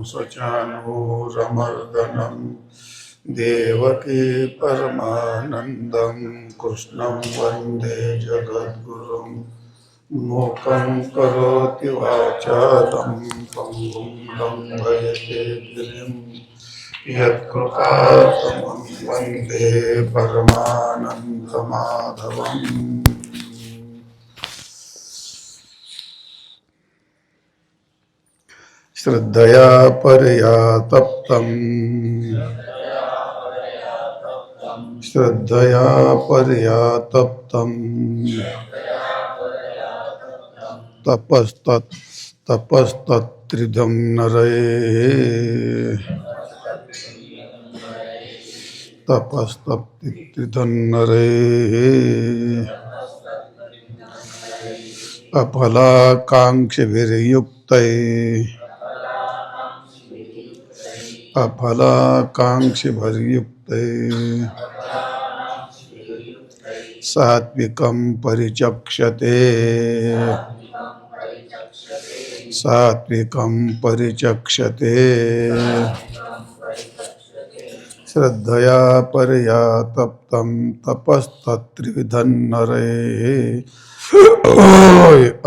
स्वचानूरमर्दनं देवकी परमानन्दं कृष्णं वन्दे जगद्गुरुं मूकं करोति वाचालं पङ्गुं लङ्घयते गिरिं यत्कृपातमं वन्दे परमानन्दमाधवम्। श्रद्धया परया तप्तम् श्रद्धया परया तप्तम् तपस्तत्त्रिधं नरैः तपस्तत्त्रिधं नरैः अफलाकाङ्क्षिभिर्युक्तैः अफलाकाङ्क्षिभिर्युक्तैः सात्विकं परिचक्षते सात्विकं परिचक्षते श्रद्धया परया तप्तं तपस्तत्त्रिविधं नरैः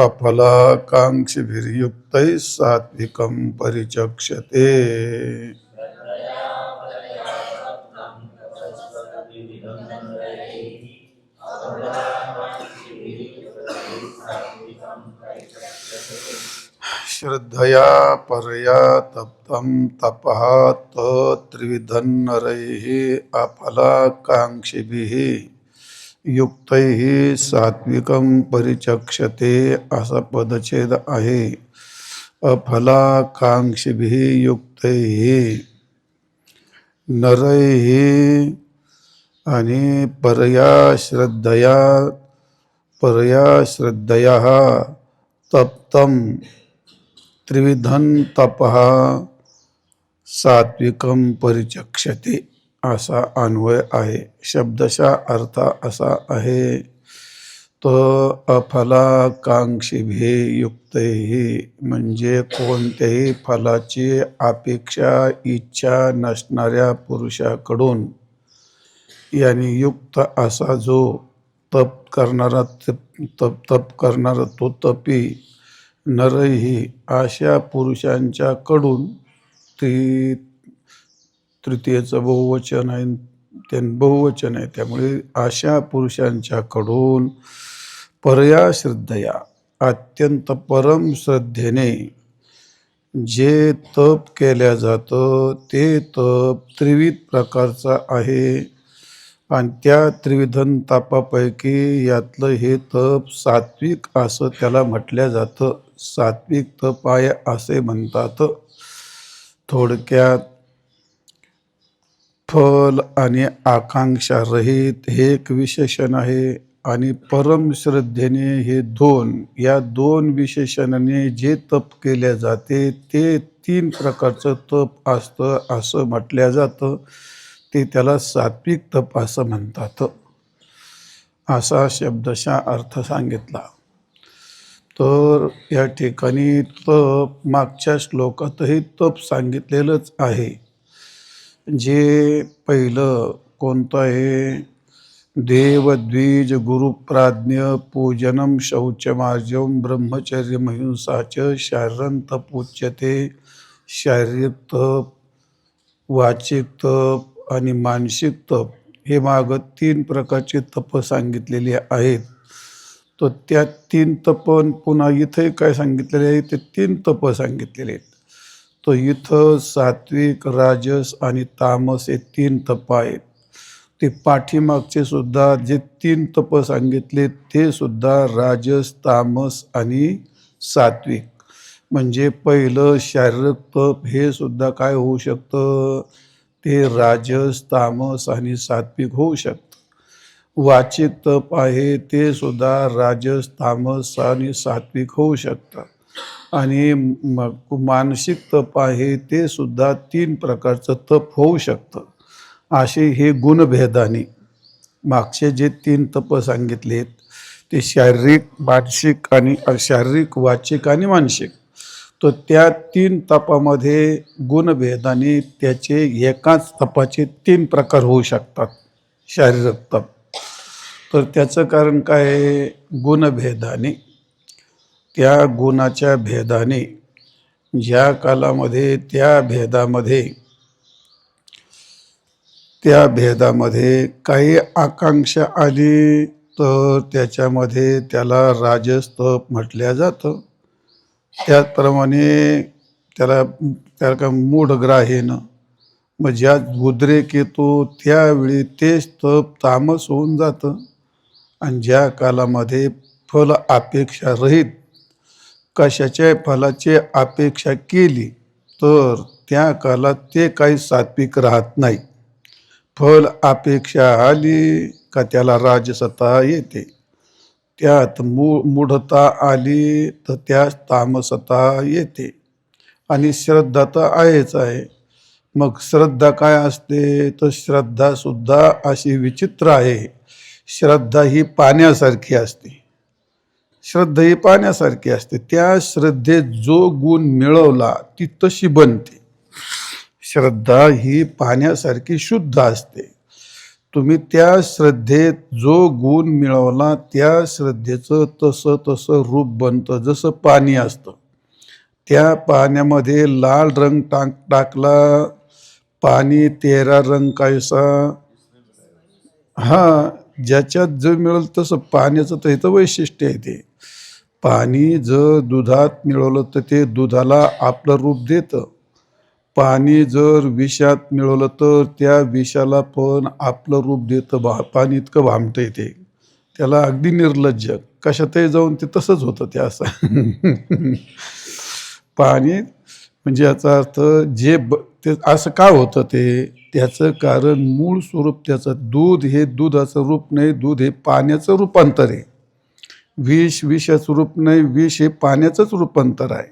अफलाकाङ्क्षिभिर्युक्तैः सात्विकं परिचक्षते। श्रद्धया परया तप्तं तपः त्रिविधं नरैः अफलाकाङ्क्षिभिः युक्तैः सात्विकं परिचक्षते असा पदच्छेद आहे. अफलाकाङ्क्षिभिः युक्तैः नरैः आणि परया श्रद्धया तप्तं त्रिविधं तपः सात्विकं परिचक्षते असा अन्वय आहे. शब्दशः अर्थ असा आहे तो अफलाकांक्षीभिः युक्तैः म्हणजे कोणत्याही फलाची अपेक्षा इच्छा नसणाऱ्या पुरुषाकडून यानी युक्त असा जो तप करणारा तो तपी नरही अशा पुरुषांच्याकडून तृतीयचं बहुवचन आहे, बहुवचन आहे, त्यामुळे अशा पुरुषांच्याकडून परया श्रद्धया अत्यंत परम श्रद्धेने जे तप केल्या जातं ते तप त्रिविध प्रकारचा आहे आणि त्या त्रिविधन तापापैकी यातलं हे तप सात्विक असं त्याला म्हटलं जातं. सात्विक तप आहे असे म्हणतात. थोडक्यात फल आणि आकांक्षा रहित हे एक विशेषण आहे आणि परम श्रद्धेने हे या दोन विशेषणाने जे तप केले जाते ते 3 प्रकारचं तप असतं असं म्हटलं जातं. ते त्याला सात्विक तप असं म्हणतात. असा शब्दशः अर्थ सांगितला. तर या ठिकाणी तप मागच्या श्लोकातही तप सांगितलेलंच आहे. जे पहिलं कोणतं आहे? देवद्विज गुरुप्राज्ञ पूजनम शौचमार्जम ब्रह्मचर्यमहिंसा च शारीरं तपोच्यते. शारीरिक तप, वाचिक तप आणि मानसिक तप हे मागं 3 प्रकारचे तप सांगितलेले आहेत. तर त्या 3 तप पुन्हा इथे काय सांगितलेले आहे ते 3 तप सांगितलेले आहेत. तो इथं सात्विक, राजस आणि तामस हे 3 तप आहेत. ते पाठीमागचे सुद्धा जे 3 तप सांगितले ते सुद्धा राजस, तामस आणि सात्विक. म्हणजे पहिलं शारीरिक तप हे सुद्धा काय होऊ शकतं? ते राजस, तामस आणि सात्विक होऊ शकतं. वाचिक तप आहे ते सुद्धा राजस, तामस आणि सात्विक होऊ शकतं. आणि मानसिक तप आहे ते सुद्धा 3 प्रकारचं तप होऊ शकतं. असे हे गुणभेदाने मागचे जे 3 तप सांगितलेत ते शारीरिक, मानसिक आणि शारीरिक, वाचिक आणि मानसिक. तर त्या 3 तपामध्ये गुणभेदाने त्याचे एकाच तपाचे 3 प्रकार होऊ शकतात शारीरिक तप. तर त्याचं कारण काय आहे? गुणभेदाने, त्या गुणाच्या भेदाने ज्या कालामध्ये त्या भेदामध्ये काही आकांक्षा आली तर त्याच्यामध्ये त्याला राजस तप म्हटल्या जातं. त्याचप्रमाणे त्याला काय मूढग्राह्यनं, मग ज्या उद्रेक येतो त्यावेळी तेच तप तामस होऊन जातं. आणि ज्या कालामध्ये फल अपेक्षा रहित कशाच्या फलाची अपेक्षा केली तर त्या कालात ते काही सात्विक राहत नाही. फल अपेक्षा आली का त्याला राजसता येते, त्यात मूढता आली तर त्यास तामसता येते. आणि श्रद्धा तर आहेच आहे. मग श्रद्धा काय असते? तर श्रद्धा सुद्धा अशी विचित्र आहे. श्रद्धा ही पाण्यासारखी असते. श्रद्धा ही पाण्यासारखी असते. त्या श्रद्धेत जो गुण मिळवला ती तशी बनते. श्रद्धा ही पाण्यासारखी शुद्ध असते. तुम्ही त्या श्रद्धेत जो गुण मिळवला त्या श्रद्धेचं तसं तसं रूप बनतं. जसं पाणी असतं, त्या पाण्यामध्ये लाल रंग टाकला, पाणी तेरा रंग कैसा. हा, ज्याच्यात जे मिळेल तसं पाण्याचं तर इथं वैशिष्ट्य आहे. ते पाणी जर दुधात मिळवलं तर ते दुधाला आपलं रूप देतं. पाणी जर विषात मिळवलं तर त्या विषाला पण आपलं रूप देतं. पाणी इतकं भामटं येते, त्याला अगदी निर्लज्ज कशातही जाऊन ते तसंच होतं ते असं. पाणी म्हणजे याचा अर्थ ते असं का होतं त्याचं कारण मूळ स्वरूप त्याचं दूध हे दुधाचं रूप नाही, दूध हे पाण्याचं रूपांतर आहे. विष विषाचं रूप नाही, विष हे पाण्याचंच रूपांतर आहे.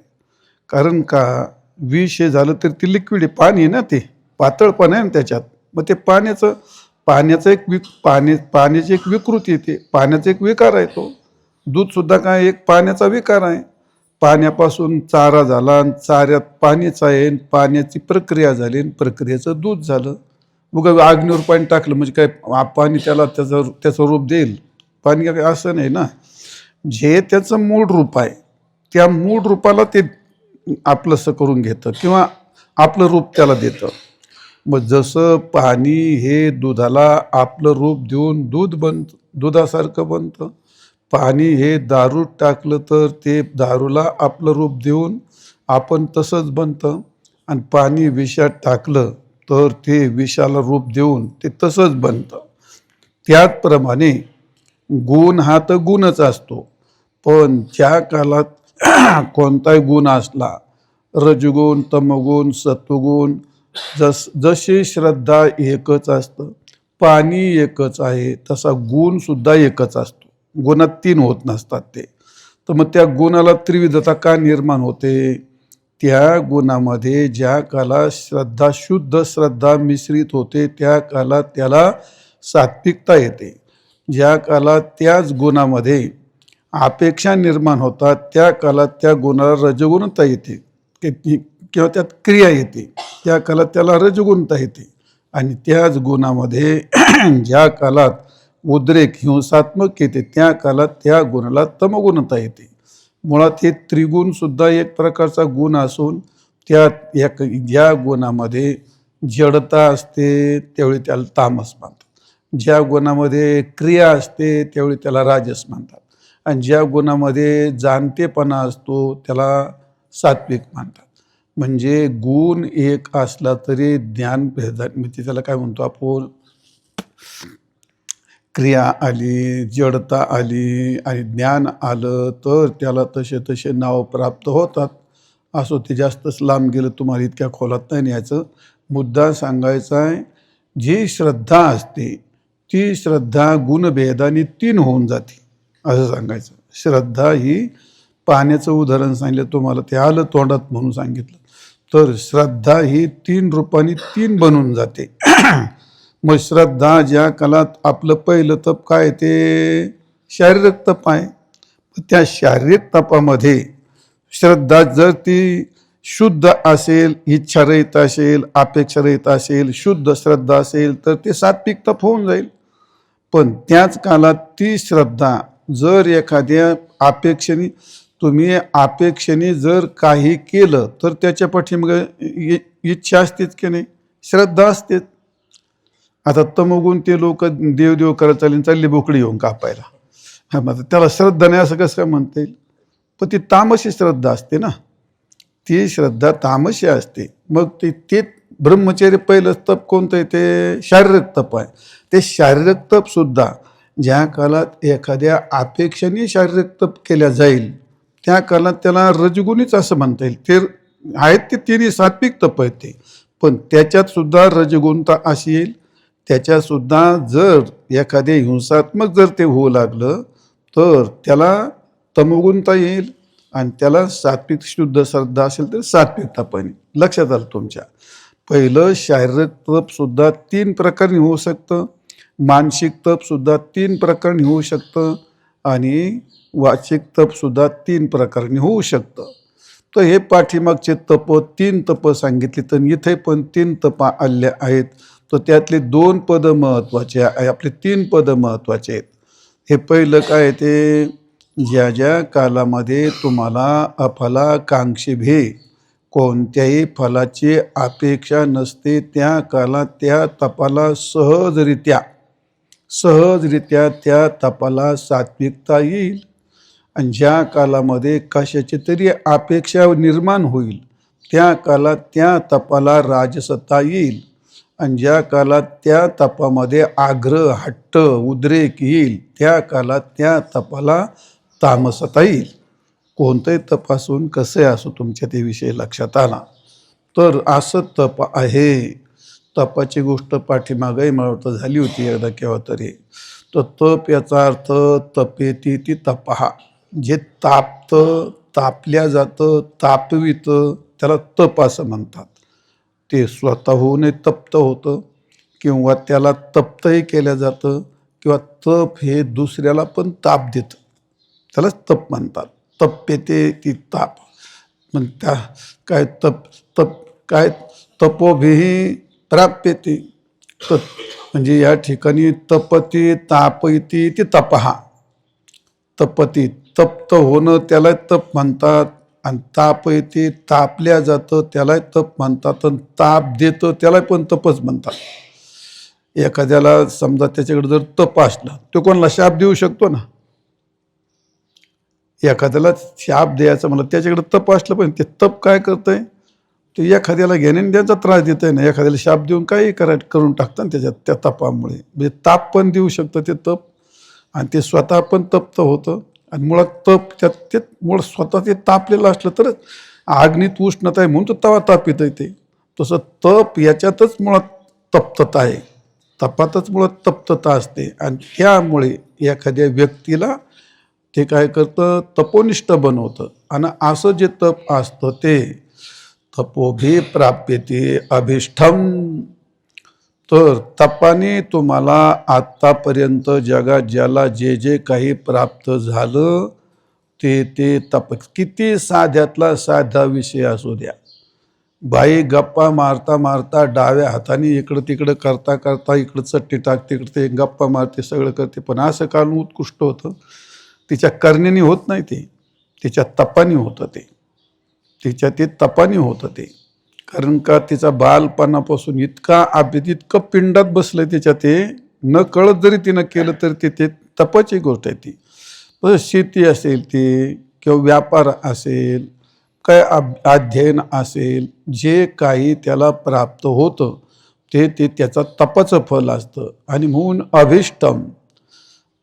कारण का, विष हे झालं तर ते लिक्विड आहे, पाणी आहे ना, ते पातळ पण आहे ना त्याच्यात. मग ते पाण्याची एक विकृती येते, पाण्याचा एक विकार आहे. तो दूध सुद्धा काय एक पाण्याचा विकार आहे. पाण्यापासून चारा झाला आणि चाऱ्यात पाणीच आहे, पाण्याची प्रक्रिया झाली आणि प्रक्रियेचं दूध झालं. उगा अग्नीवर पाणी टाकलं म्हणजे काय पाणी त्याला त्याचं रूप देईल? पाणी काय असं नाही ना. जे त्याचं मूळ रूप आहे त्या मूळ रूपाला ते आपलंसं करून घेतं किंवा आपलं रूप त्याला देतं. मग जसं पाणी हे दुधाला आपलं रूप देऊन दुधासारखं बनतं. पाणी हे दारूत टाकलं तर ते दारूला आपलं रूप देऊन आपण तसंच बनतं. आणि पाणी विषात टाकलं तर ते विषाला रूप देऊन ते तसंच बनतं. त्याचप्रमाणे गुण हा तर गुणच असतो. पण ज्या कालात कोणताही गुण असला, रजगुण, तमगुण, सत्वगुण, जशी श्रद्धा एकच असतं, पाणी एकच आहे, तसा गुण सुद्धा एकच असतो. गुणात 3 होत नसतात ते. तर मग त्या गुणाला त्रिविधता का निर्माण होते? त्या गुणामध्ये ज्या काला शुद्ध श्रद्धा मिश्रित होते त्या कालात त्याला सात्विकता येते. ज्या कालात त्याच गुणामध्ये अपेक्षा निर्माण होतात त्या कालात त्या गुणाला रजगुणता येते किंवा त्यात क्रिया येते. त्या कालात त्याला रजगुणता येते. आणि त्याच गुणामध्ये ज्या कालात उद्रेक हिंसात्मक येते त्या कालात त्या गुणाला तमगुणता येते. मुळात हे त्रिगुण सुद्धा एक प्रकारचा गुण असून त्यात ज्या गुणामध्ये जडता असते त्यावेळी त्याला तामस म्हणतात. ज्या गुणामध्ये क्रिया असते त्यावेळी त्याला राजस म्हणतात. आणि ज्या गुणामध्ये जाणतेपणा असतो त्याला सात्विक म्हणतात. म्हणजे गुण एक असला तरी ज्ञान म्हणजे त्याला काय म्हणतो आपण, क्रिया आली, जडता आली आणि ज्ञान आलं तर त्याला तसे तसे नाव प्राप्त होतात. असो, ते जास्तच लांब गेलं, तुम्हाला इतक्या खोलात नाही न्यायचं. मुद्दा सांगायचा आहे, जी श्रद्धा असते ती श्रद्धा गुणभेदाने 3 होऊन जाते असं सांगायचं. श्रद्धा ही पाण्याचं उदाहरण सांगितलं तुम्हाला, ते आलं तोंडात म्हणून सांगितलं. तर श्रद्धा ही 3 रूपांनी 3 बनून जाते. मग श्रद्धा ज्या कालात आपलं पहिलं तप काय ते शारीरिक तप आहे. त्या शारीरिक तपामध्ये श्रद्धा जर ती शुद्ध असेल, इच्छारहित असेल, अपेक्षारहित असेल, शुद्ध श्रद्धा असेल तर ते सात्विक तप होऊन जाईल. पण त्याच काळात ती श्रद्धा जर एखाद्या अपेक्षेने, तुम्ही अपेक्षेने जर काही केलं तर त्याच्या पाठीमागे इच्छा असतेच की नाही, श्रद्धा असतेच. आता तमोगुण ते लोक देवदेव करत चालली बोकडी येऊन कापायला, हा मग त्याला श्रद्धा नाही असं कसं काय म्हणता येईल? पण ती तामसी श्रद्धा असते ना, ती श्रद्धा तामसी असते. मग ते ब्रह्मचर्य पहिलं तप कोणतं आहे? ते शारीरिक तप आहे. ते शारीरिक तप सुद्धा ज्या काळात एखाद्या अपेक्षेने शारीरिक तप केल्या जाईल त्या काळात त्याला रजगुणीच असं म्हणता येईल. ते आहेत ते तिन्ही सात्विक तप आहेत ते, पण त्याच्यात सुद्धा रजगुणता अशी येईल. त्याच्यात सुद्धा जर एखाद्या हिंसात्मक जर ते होऊ लागलं तर त्याला तमोगुणता येईल, आणि त्याला सात्विक शुद्ध श्रद्धा असेल तर सात्विक तपाने. लक्षात आलं तुमच्या? पहिलं शारीरिक तप सुद्धा 3 प्रकारे होऊ शकतं, मानसिक तप सुद्धा 3 प्रकारे होऊ शकतं, आणि वाचिक तप सुद्धा 3 प्रकारे होऊ शकतं. तर हे पाठीमागचे तप 3 तप सांगितले, तर इथे पण 3 तप आले आहेत. तर त्यातले 2 पद महत्वाचे आहे, आपले 3 पद महत्वाचे आहेत. हे पहिलं काय ते, ज्या ज्या कालामध्ये तुम्हाला अफलाकांक्षी कोणत्याही फलाची अपेक्षा नसते त्या कालात त्या तपाला सहजरित्या त्या तपाला सात्विकता येईल. आणि ज्या कालामध्ये कशाची तरी अपेक्षा निर्माण होईल त्या कालात त्या तपाला राजसत्ता येईल. आणि ज्या कालात त्या तपामध्ये आग्रह, हट्ट, उद्रेक येईल त्या कालात त्या तपाला तामसता येईल. कोणतंही तप असून कसं असो तुमच्या ते विषय लक्षात आला तर असं तप आहे. तपाची गोष्ट पाठीमागही मला वाटतं झाली होती एकदा केव्हा तरी. तर तप याचा अर्थ तपेती ती तपहा, जे तापतं, तापल्या जातं, तापवितं त्याला तप असं म्हणतात. ते स्वतःहून तप्त होतं किंवा त्याला तप्तही केलं जातं, किंवा तप हे दुसऱ्याला पण ताप देतं, त्यालाच तप म्हणतात. तप्यते ती ताप म्हणता काय काय तपोभिही प्राप्यते. म्हणजे या ठिकाणी तपती तापयती ती तपहा. तपती तप्त होणं त्याला तप म्हणतात, आणि तापयती तापल्या जातं त्याला तप म्हणतात, आणि ताप देतं त्याला पण तपच म्हणतात. एखाद्याला समजा त्याच्याकडे जर तप असला तो कोणाला शाप देऊ शकतो ना. एखाद्याला शाप द्यायचं म्हणलं त्याच्याकडे तप असलं पण ते तप काय करतंय, ते एखाद्याला घेण्याने त्यांचा त्रास देत आहे ना. एखाद्याला शाप देऊन काही करून टाकतं ना त्याच्यात, त्या तपामुळे. म्हणजे ताप पण देऊ शकतं ते तप, आणि ते स्वतः पण तप्त होतं. आणि मुळात तप त्यात ते मुळात स्वतः ते तापलेलं असलं तर अग्नीत उष्णता आहे म्हणून तो तवा ताप येतं ते. तसं तप याच्यातच मुळात तप्तता आहे, तपातच मुळात तप्तता असते. आणि त्यामुळे एखाद्या व्यक्तीला ते काय करतं, तपोनिष्ठ बनवतं. आणि असं जे तप असतं ते तपोभी प्राप्यते अभिष्ठम. तर तपाने तुम्हाला आत्तापर्यंत जगात ज्याला जे जे काही प्राप्त झालं ते तप, किती साध्यातला साधा विषय असू द्या. बाई गप्पा मारता मारता डाव्या हाताने इकडं तिकडं करता करता इकडं चट्टी टाकते, इकडं ते गप्पा मारते, सगळं करते, पण असं काढून उत्कृष्ट होतं. तिच्या करण्याने होत नाही ते, तिच्या तपाने होतं ते. तिच्या ते तपाने होतं ते. कारण का तिचा बालपणापासून इतका इतकं पिंडात बसलं तिच्या, ते न कळत जरी तिनं केलं तरी ते तपाची गोष्ट आहे ती. शेती असेल ती, किंवा व्यापार असेल, काय अध्ययन असेल, जे काही त्याला प्राप्त होतं ते त्याचा तपाचं फल असतं. आणि म्हणून अभिष्टम,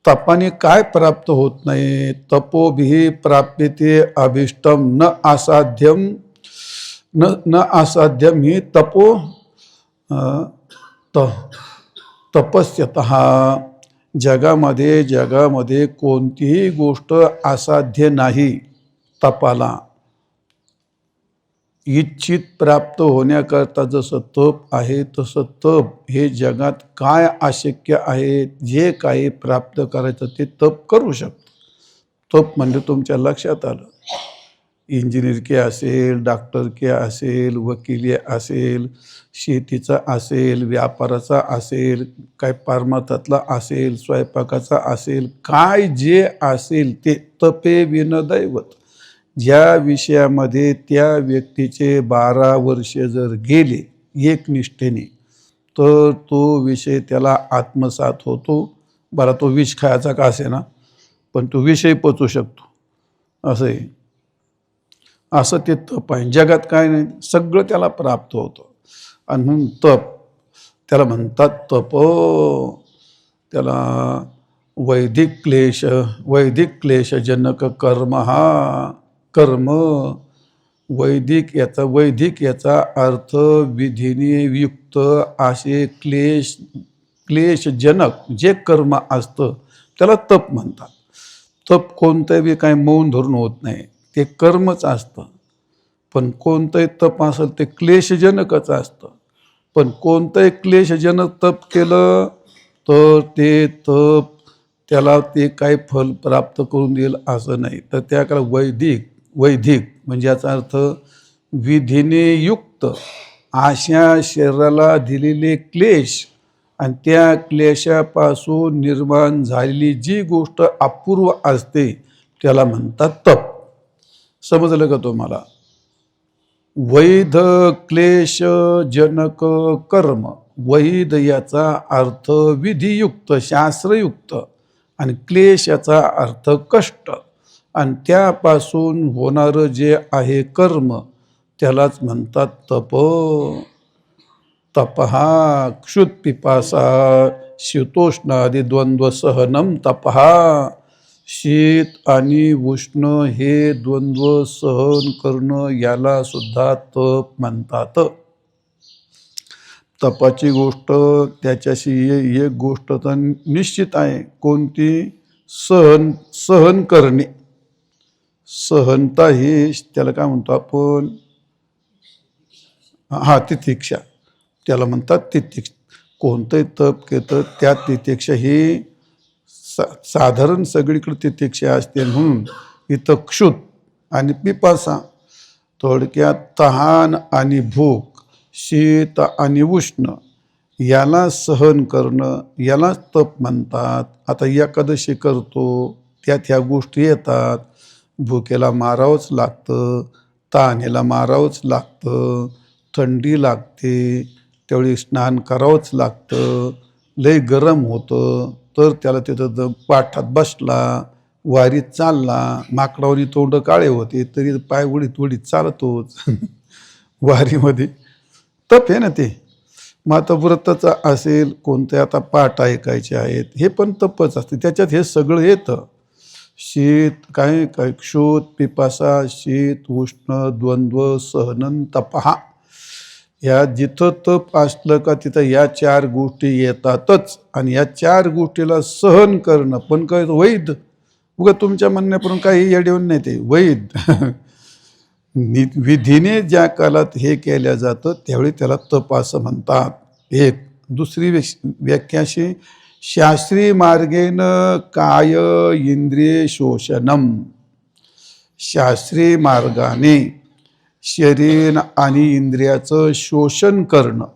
तपाने काय प्राप्त होत नाही, तपोभिः प्राप्यते अभिष्टम न असाध्यम. न असाध्यम ही तपो तपस्यतः. जगामध्ये कोणतीही गोष्ट असाध्य नाही तपाला. इच्छित प्राप्त होण्याकरता जसं तप आहे तसं तप हे जगात काय अशक्य आहे, जे काही प्राप्त करायचं ते तप करू शकतो. तप म्हणजे तुमच्या लक्षात आलं इंजिनियर के असेल, डॉक्टर के असेल, वकिली असेल, शेतीचा असेल, व्यापाराचा असेल, काय परमार्थातला असेल, स्वयंपाकाचा असेल, काय जे असेल ते तपे विन दैवत. ज्या विषयामध्ये त्या व्यक्तीचे 12 वर्षे जर गेले एकनिष्ठेने, तर तो विषय त्याला आत्मसात होतो. बरा तो विष खायचा का असे ना, पण तो विषय पचू शकतो. असं आहे. असं ते तप आहे. जगात काय नाही, सगळं त्याला प्राप्त होतं. आणि म्हणून तप त्याला म्हणतात तप. त्याला वैदिक क्लेशजनक कर्म. हा कर्म वैदिक याचा अर्थ विधीने युक्त असे क्लेशजनक जे कर्म असतं त्याला तप म्हणतात. तप कोणतंही काय मौन धरून होत नाही, ते कर्मच असतं. पण कोणतंही तप असेल ते क्लेशजनकच असतं. पण कोणतंही क्लेशजनक तप केलं तर ते तप त्याला ते काही फल प्राप्त करून देईल असं नाही. तर त्याकडे वैदिक म्हणजे याचा अर्थ विधीने युक्त अशा शरीराला दिलेले क्लेश आणि त्या क्लेशापासून निर्माण झालेली जी गोष्ट अपूर्व असते त्याला म्हणतात तप. समजलं का तुम्हाला? वैध क्लेशजनक कर्म. वैध याचा अर्थ विधियुक्त, शास्त्रयुक्त, आणि क्लेश याचा अर्थ कष्ट. आणि त्यापासून होणारं जे आहे कर्म त्यालाच म्हणतात तप. तपहा क्षुत्पिपासा शीतोष्णादि द्वंद्व सहनम तपहा. शीत आणि उष्ण हे द्वंद्व सहन करणं याला सुद्धा तप म्हणतात. तपाची गोष्ट त्याच्याशी एक गोष्ट तर निश्चित आहे. कोणती? सहन करणे. सहनता हे त्याला काय म्हणतो आपण? हा, तितिक्षा. त्याला म्हणतात तितिक्षा. कोणतंही तप केलं त्या तितिक्षा ही साधारण सगळीकडे तितिक्षा असते. म्हणून इथं क्षुत आणि पिपासा, थोडक्यात तहान आणि भूक, शीत आणि उष्ण याला सहन करणं यालाच तप म्हणतात. आता एकादशी करतो त्यात ह्या गोष्टी येतात. भुकेला मारावंच लागतं, तहानेला मारावंच लागतं, थंडी लागते त्यावेळी स्नान करावंच लागतं, लय गरम होतं तर त्याला तिथं पाठात बसला, वारीत चालला, माकडावरी तोंड काळे होते तरी पाय उडीत उडीत चालतोच. वारीमध्ये तप आहे ना ते. मग आता व्रताचा असेल, कोणते आता पाठ ऐकायचे आहेत, हे पण तपच असते. त्याच्यात हे सगळं येतं. शीत काय क्षुत पिपासा, शीत उष्ण द्वंद्व सहनन तपहा. या जिथं तप असलं का तिथं या 4 गोष्टी येतातच. आणि या 4 गोष्टीला सहन करणं पण काय वैध. उगा तुमच्या म्हणण्याप्रमाणे काही येऊन नाही, ते वैध. विधीने ज्या कालात हे केल्या जातं त्यावेळी त्याला तप असं म्हणतात. एक. दुसरी व्याख्याशी शास्त्री मार्गेन काय इंद्रिय शोषणम. शास्त्रीय मार्गाने शरीर आणि इंद्रियाचं शोषण करणं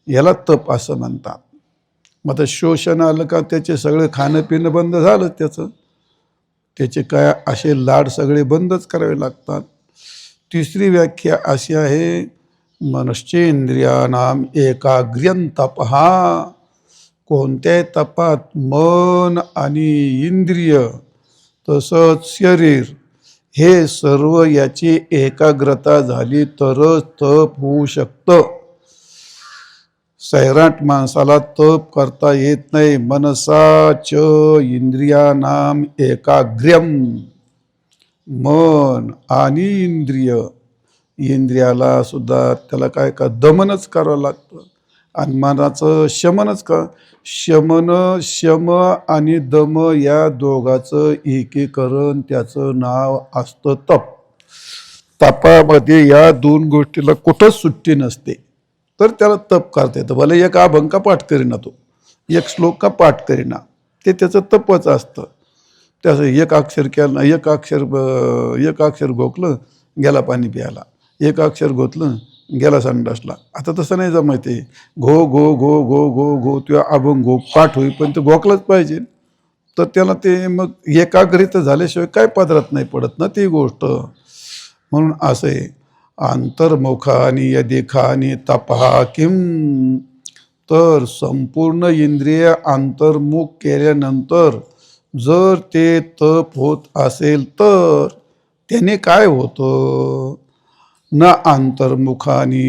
याला तप असं म्हणतात. मग आता शोषण आलं का त्याचे सगळे खाणं पिणं बंद झालं, त्याचे काय असे लाड सगळे बंदच करावे लागतात. तिसरी व्याख्या अशी आहे, मनश्चेंद्रियानाम एकाग्र्यं तपहा. कोणत्याही तपात मन आणि इंद्रिय तसंच शरीर हे सर्व याची एकाग्रता झाली तरच तप होऊ शकतं. सैराट माणसाला तप करता येत नाही. मनसा च इंद्रियानाम एकाग्र्यम. मन आणि इंद्रियाला सुद्धा त्याला काय का दमनच करावं लागतं. आणि मनाचं शमनच का. शम आणि दम या दोघाचं एकीकरण त्याचं नाव असतं तप. तपामध्ये या 2 गोष्टीला कुठंच सुट्टी नसते. तर त्याला तप करता येतं. भले एक अभंग का पाठ करीना, तो एक श्लोक का पाठ करीना, ते त्याचं तपच असतं. त्याचं एक अक्षर केलं, एक अक्षर घोकलं गेला पाणी प्यायला, एक अक्षर गोतलं गेला संडासला. आता तसं नाही जमायते. घो घो घो घो घो घो किंवा अभंग घो पाठ होईपर्यंत घोकलंच पाहिजे. तर त्याला ते मग एकाग्रित झाल्याशिवाय काय पदरात नाही पडत ना ती गोष्ट. म्हणून असं आहे, अंतर्मुखानी यदिखानी तपहा किम, तर संपूर्ण इंद्रिय अंतर्मुख केल्यानंतर जर ते तप होत असेल तर त्याने काय होतं. न अंतर्मुखानी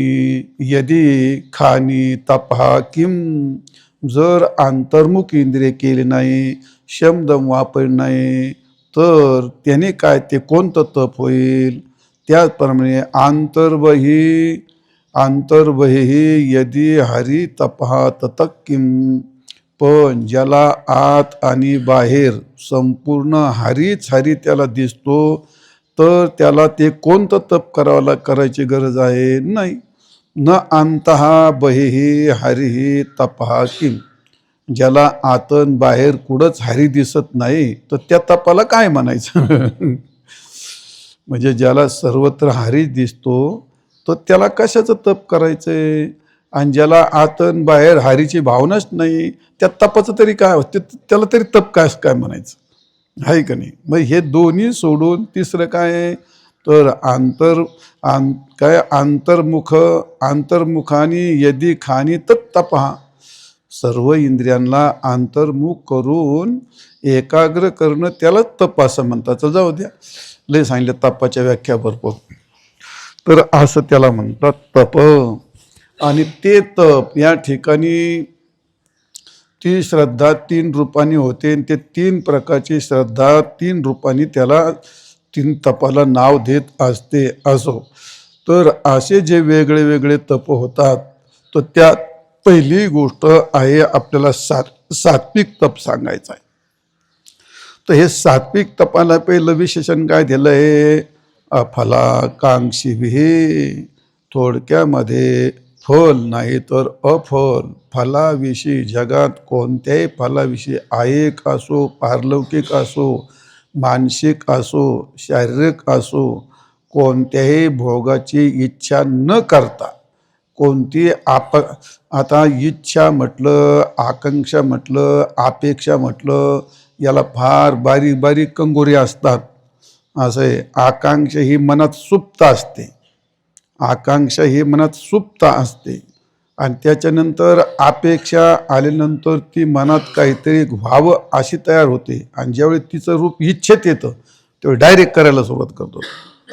यदि खानी तपहा किम, जर अंतर्मुख इंद्रिय केले नाही, शमदम वापर नाही, तर त्याने काय, ते कोणतं तप होईल. त्याचप्रमाणे अंतर्बही यदि हरी तपहा ततः किम, पण ज्याला आत आणि बाहेर संपूर्ण हरीच हरी त्याला दिसतो, तर त्याला ते कोणतं तप करायची गरज आहे नाही. न अंतहा बहिही हरिही तपहा किम, ज्याला आतन बाहेर कुठंच हरी दिसत नाही तर त्या तपाला काय म्हणायचं. म्हणजे ज्याला सर्वत्र हरीच दिसतो तर त्याला कशाचं तप करायचंय. आणि ज्याला आतन बाहेर हरीची भावनाच नाही त्या तपाचं तरी काय, त्याला तरी तप काय म्हणायचं आहे का नाही. मग हे दोन्ही सोडून तिसरं काय, तर अंतर्मुखानी यदि खानी तपहा, सर्व इंद्रियांना अंतर्मुख करून एकाग्र करणं त्याला तप असं म्हणतात. तर जाऊ द्या, लय सांगितलं तपाच्या व्याख्या भरपूर. तर असं त्याला म्हणतात तप. आणि ते तप या ठिकाणी ती श्रद्धा 3 रूपांनी होते. ते 3 प्रकारची श्रद्धा 3 रूपांनी त्याला 3 तपाला नाव देत असते. असो, तर असे जे वेगळे वेगळे तप होतात, तर त्यात पहिली गोष्ट आहे आपल्याला सात्विक तप सांगायचं आहे. तर हे सात्विक तपाला पहिलं विशेषण काय दिलं आहे, अफलाकांक्षी. थोडक्यामध्ये फल नाही तर अफल, फलाविषयी जगात कोणत्याही फलाविषयी ऐहिक असो, पारलौकिक असो, मानसिक असो, शारीरिक असो, कोणत्याही भोगाची इच्छा न करता, कोणती आता इच्छा म्हटलं, आकांक्षा म्हटलं, अपेक्षा म्हटलं, याला फार बारीक बारीक कंगोरी असतात. असं आहे, आकांक्षा ही मनात सुप्त असते, आकांक्षा ही मनात सुप्त असते. आणि त्याच्यानंतर अपेक्षा आल्यानंतर ती मनात काहीतरी व्हावं अशी तयार होते. आणि ज्यावेळी तिचं रूप इच्छेत येतं त्यावेळी डायरेक्ट करायला सुरुवात करतो.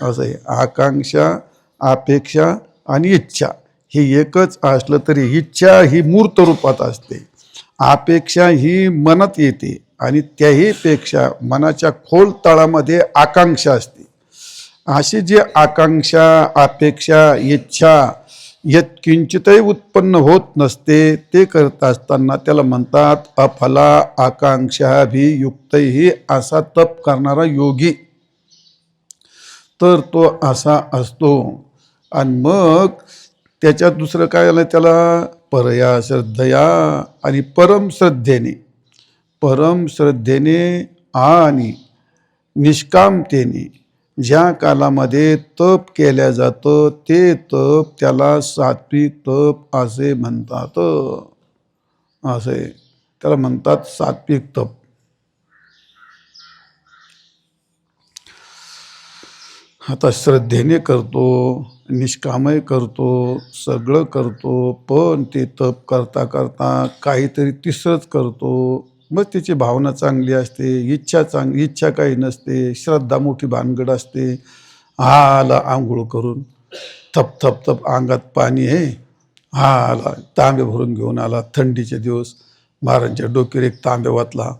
असं आहे, आकांक्षा, अपेक्षा आणि इच्छा हे एकच असलं तरी इच्छा ही मूर्त रूपात असते, अपेक्षा ही मनात येते, आणि त्याही पेक्षा मनाच्या खोल तळामध्ये आकांक्षा असते. अशी जी आकांक्षा, अपेक्षा, इच्छा यत्किंचितही उत्पन्न होत नसते, ते करत असताना त्याला म्हणतात अफला आकांक्षाभियुक्तही, असा तप करणारा योगी. तर तो असा असतो. आणि मग त्याच्यात दुसरं काय आलं, त्याला परया श्रद्धया आणि परम श्रद्धेने आणि निष्कामतेने ज्या कालामध्ये तप केल्या जातं ते तप त्याला सात्विक तप असे म्हणतात. असे त्याला म्हणतात सात्विक तप. आता श्रद्धेने करतो, निष्कामही करतो, सगळं करतो, पण ते तप करता करता काहीतरी तिसरंच करतो. मग त्याची भावना चांगली असते, इच्छा काही नसते, श्रद्धा मोठी भानगड असते. आला आंघोळ करून थप थप थप अंगात पाणी आहे, आला तांबे भरून घेऊन आला. थंडीचे दिवस, महाराजांच्या डोक्यावर एक तांबे वाचला,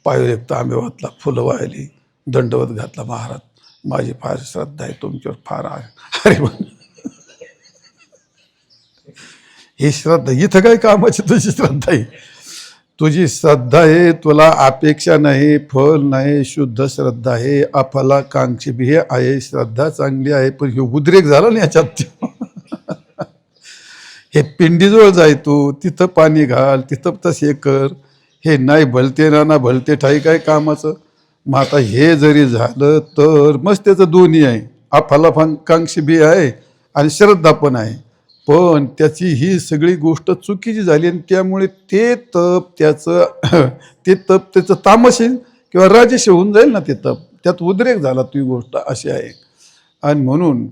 पायावर एक तांबे वाचला, फुलं वाहिली, दंडवत घातला. महाराज, माझी फार श्रद्धा आहे तुमच्यावर, फार आहे. अरे ही श्रद्धा इथं काय कामाची, तुझी श्रद्धा आहे, तुझी श्रद्धा आहे, तुला अपेक्षा नाही, फल नाही, शुद्ध श्रद्धा आहे, अफलाकांक्षी बी आहे, श्रद्धा चांगली आहे. पण हे उद्रेक झाला ना याच्यात. हे पिंडीजवळ जाय तू, तिथं पाणी घाल, तिथं तसे कर, हे नाही भलते ना भलते ठाई काय कामाचं. मग आता हे जरी झालं तर मस्त त्याचं दोन्ही आहे. अफलाकांक्षी बी आहे आणि श्रद्धा पण आहे, पण त्याची ही सगळी गोष्ट चुकीची झाली आणि त्यामुळे ते तप त्याचं ते तप त्याचं तामस येईल किंवा राजश होऊन जाईल ना ते तप, त्यात उद्रेक झाला ती गोष्ट अशी आहे. आणि म्हणून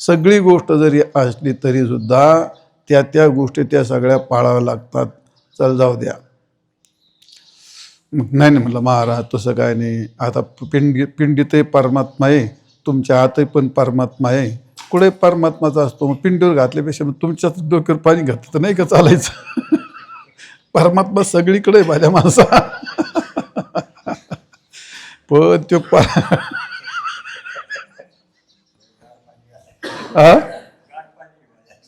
सगळी गोष्ट जरी असली तरी सुद्धा त्या गोष्टी त्या सगळ्या पाळाव्या लागतात. चल जाऊ द्या. मग नाही म्हटलं महाराज तसं काय नाही, आता पिंडीतही परमात्मा आहे, तुमच्या आतही पण परमात्मा आहे, कुठे परमात्माचा असतो, मग पिंडीवर घातल्यापेक्षा मग तुमच्याच डोक्यावर पाणी घातलं तर नाही का चालायचं. परमात्मा सगळीकडे आहे माझ्या माणसा. पण तो हा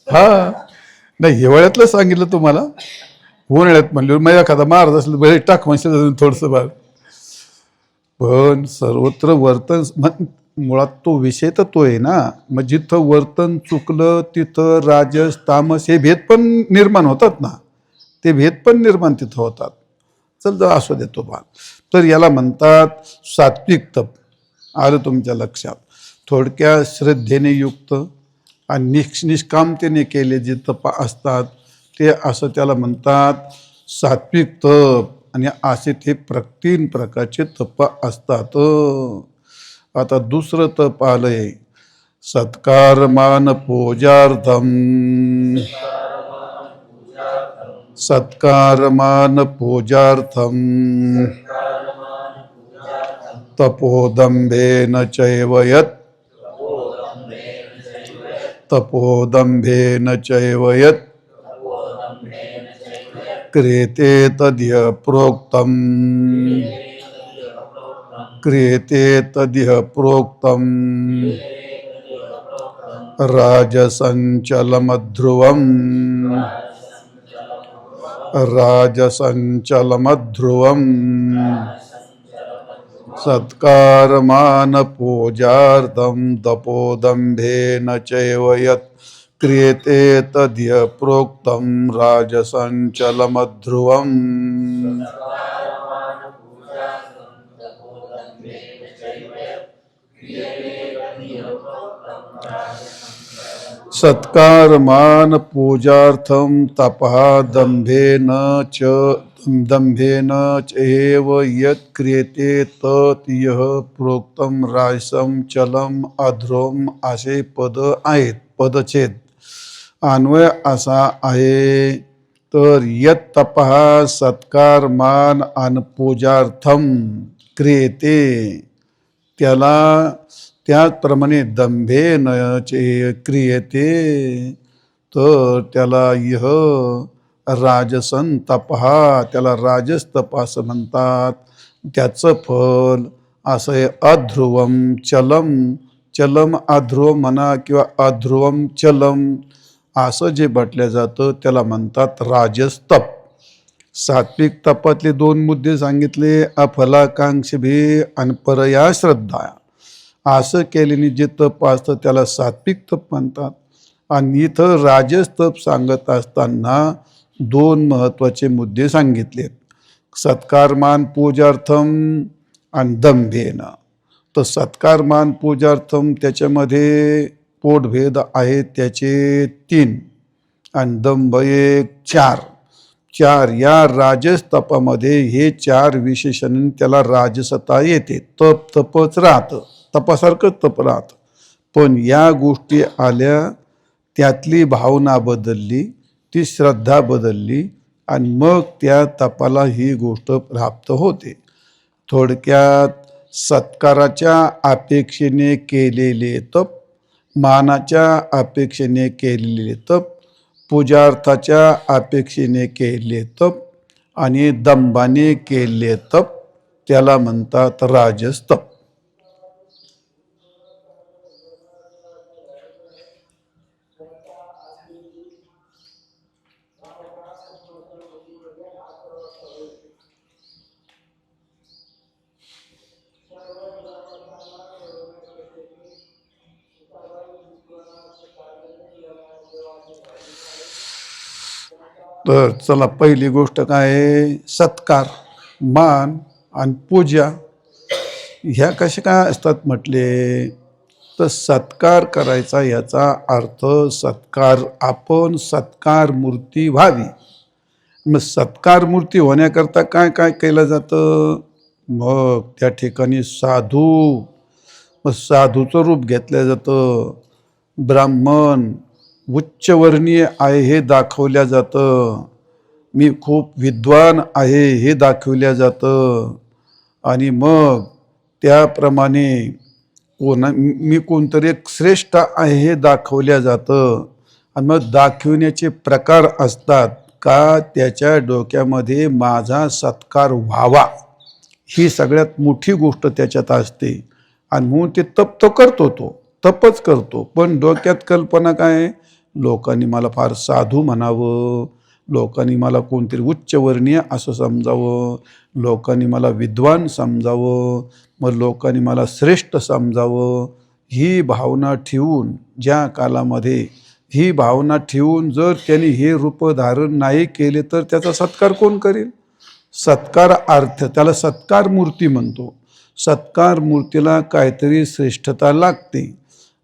हा नाही, हिवाळ्यातलं सांगितलं तुम्हाला, उन्हाळ्यात म्हणल्यावर मग एखादा महाराज असलं बरे टाक म्हणशील थोडंसं भाग. पण सर्वत्र वर्तन मुळात तो विषय तर तो आहे ना, मग जिथं वर्तन चुकलं तिथं राजस तामस हे भेद पण निर्माण होतात ना, ते भेद पण निर्माण तिथं होतात. चल जर असू देतो भाग. तर याला म्हणतात सात्विक तप. आलं तुमच्या लक्षात. थोडक्यात श्रद्धेने युक्त आणि निष्कामतेने केले जे तप असतात ते असं त्याला म्हणतात सात्विक तप. आणि असे ते 3 प्रकारचे तप असतात. आता दुसरं तप आलंय सत्कार मान पूजार्थम. सत्कार मान पूजार्थम तपोदंभेन चैव यत्. तपोदंभेन चैव यत् क्रियते तद्य प्रोक्तम. क्रियते तद्य प्रोक्तम राजसंचलमध्रुवम्. राजसंचलमध्रुवम् सत्कारमान पूजार्थं तपोदंभेन चैव यत् क्रियते तद्य प्रोक्तं राजसंचलमध्रुवम्. सत्कारमान पूजार्थं तपः दंभेन चैव यत् क्रियते तत् यः प्रोक्तं राजसं चलम अध्रुवम्. असे पद आहेत, पदछेद. अन्वय असा आहे तर यत् तपः सत्कार मान आणि पूजार्थम क्रियते, त्याला त्याचप्रमाणे दंभेन क्रियते तर त्याला यह राजसन तपः, त्याला राजस तप असं म्हणतात. त्याचं फल असं आहे अध्रुवम चलम. चलम अध्रुव म्हणा किंवा अध्रुवम चलम असं जे म्हटलं जातं त्याला म्हणतात राजस तप. सात्विक तपातले 2 मुद्दे सांगितले, अफलाकांक्षी आणि परया श्रद्धा. असं केल्याने जे तप असतं त्याला सात्विक तप म्हणतात. आणि इथं राजस तप सांगत असताना 2 महत्त्वाचे मुद्दे सांगितलेत, सत्कारमान पूजार्थम आणि दंभेन. तर सत्कारमान पूजार्थम त्याच्यामध्ये पोटभेद आहेत त्याचे 3 आणि दंभ 1 4. या राजस तपामध्ये हे 4 विशेषण त्याला राजसता येते. तपच राहतं, तपासारखंच तप राहतं. पण या गोष्टी आल्या, त्यातली भावना बदलली, ती श्रद्धा बदलली आणि मग त्या तपाला ही गोष्ट प्राप्त होते. थोडक्यात सत्काराच्या अपेक्षेने केलेले तप, मानाच्या अपेक्षेने केलेले तप, पूजार्थाच्या अपेक्षेने केले तप आणि दंभाने केले तप त्याला म्हणतात राजस तप. तर चला पहिली गोष्ट काय आहे, सत्कार, मान आणि पूजा ह्या कशा काय असतात म्हटले तर सत्कार करायचा याचा अर्थ आपण सत्कार मूर्ती व्हावी. मग सत्कार मूर्ती होण्याकरता काय काय केलं जातं? मग त्या ठिकाणी मग साधूचं रूप घेतलं जातं. ब्राह्मण उच्चवर्णीय आहे हे दाखवल्या जातं. मी खूप विद्वान आहे हे दाखवल्या जातं. आणि मग त्याप्रमाणे मी कोणतरी एक श्रेष्ठ आहे हे दाखवल्या जातं. आणि मग दाखवण्याचे प्रकार असतात का त्याच्या डोक्यामध्ये माझा सत्कार व्हावा ही सगळ्यात मोठी गोष्ट त्याच्यात असते. आणि म्हणून ते तप तो करतो, तपच करतो. पण डोक्यात कल्पना काय? लोकांनी मला फार साधू म्हणावं, लोकांनी मला कोणतरी उच्चवर्णीय असं समजावं, लोकांनी मला विद्वान समजावं, मग लोकांनी मला श्रेष्ठ समजावं. ही भावना ठेवून ज्या कालामध्ये ही भावना ठेवून जर त्यांनी हे रूप धारण नाही केले तर त्याचा सत्कार कोण करेल? सत्कार अर्थ त्याला सत्कार मूर्ती म्हणतो. सत्कार मूर्तीला काहीतरी श्रेष्ठता लागते.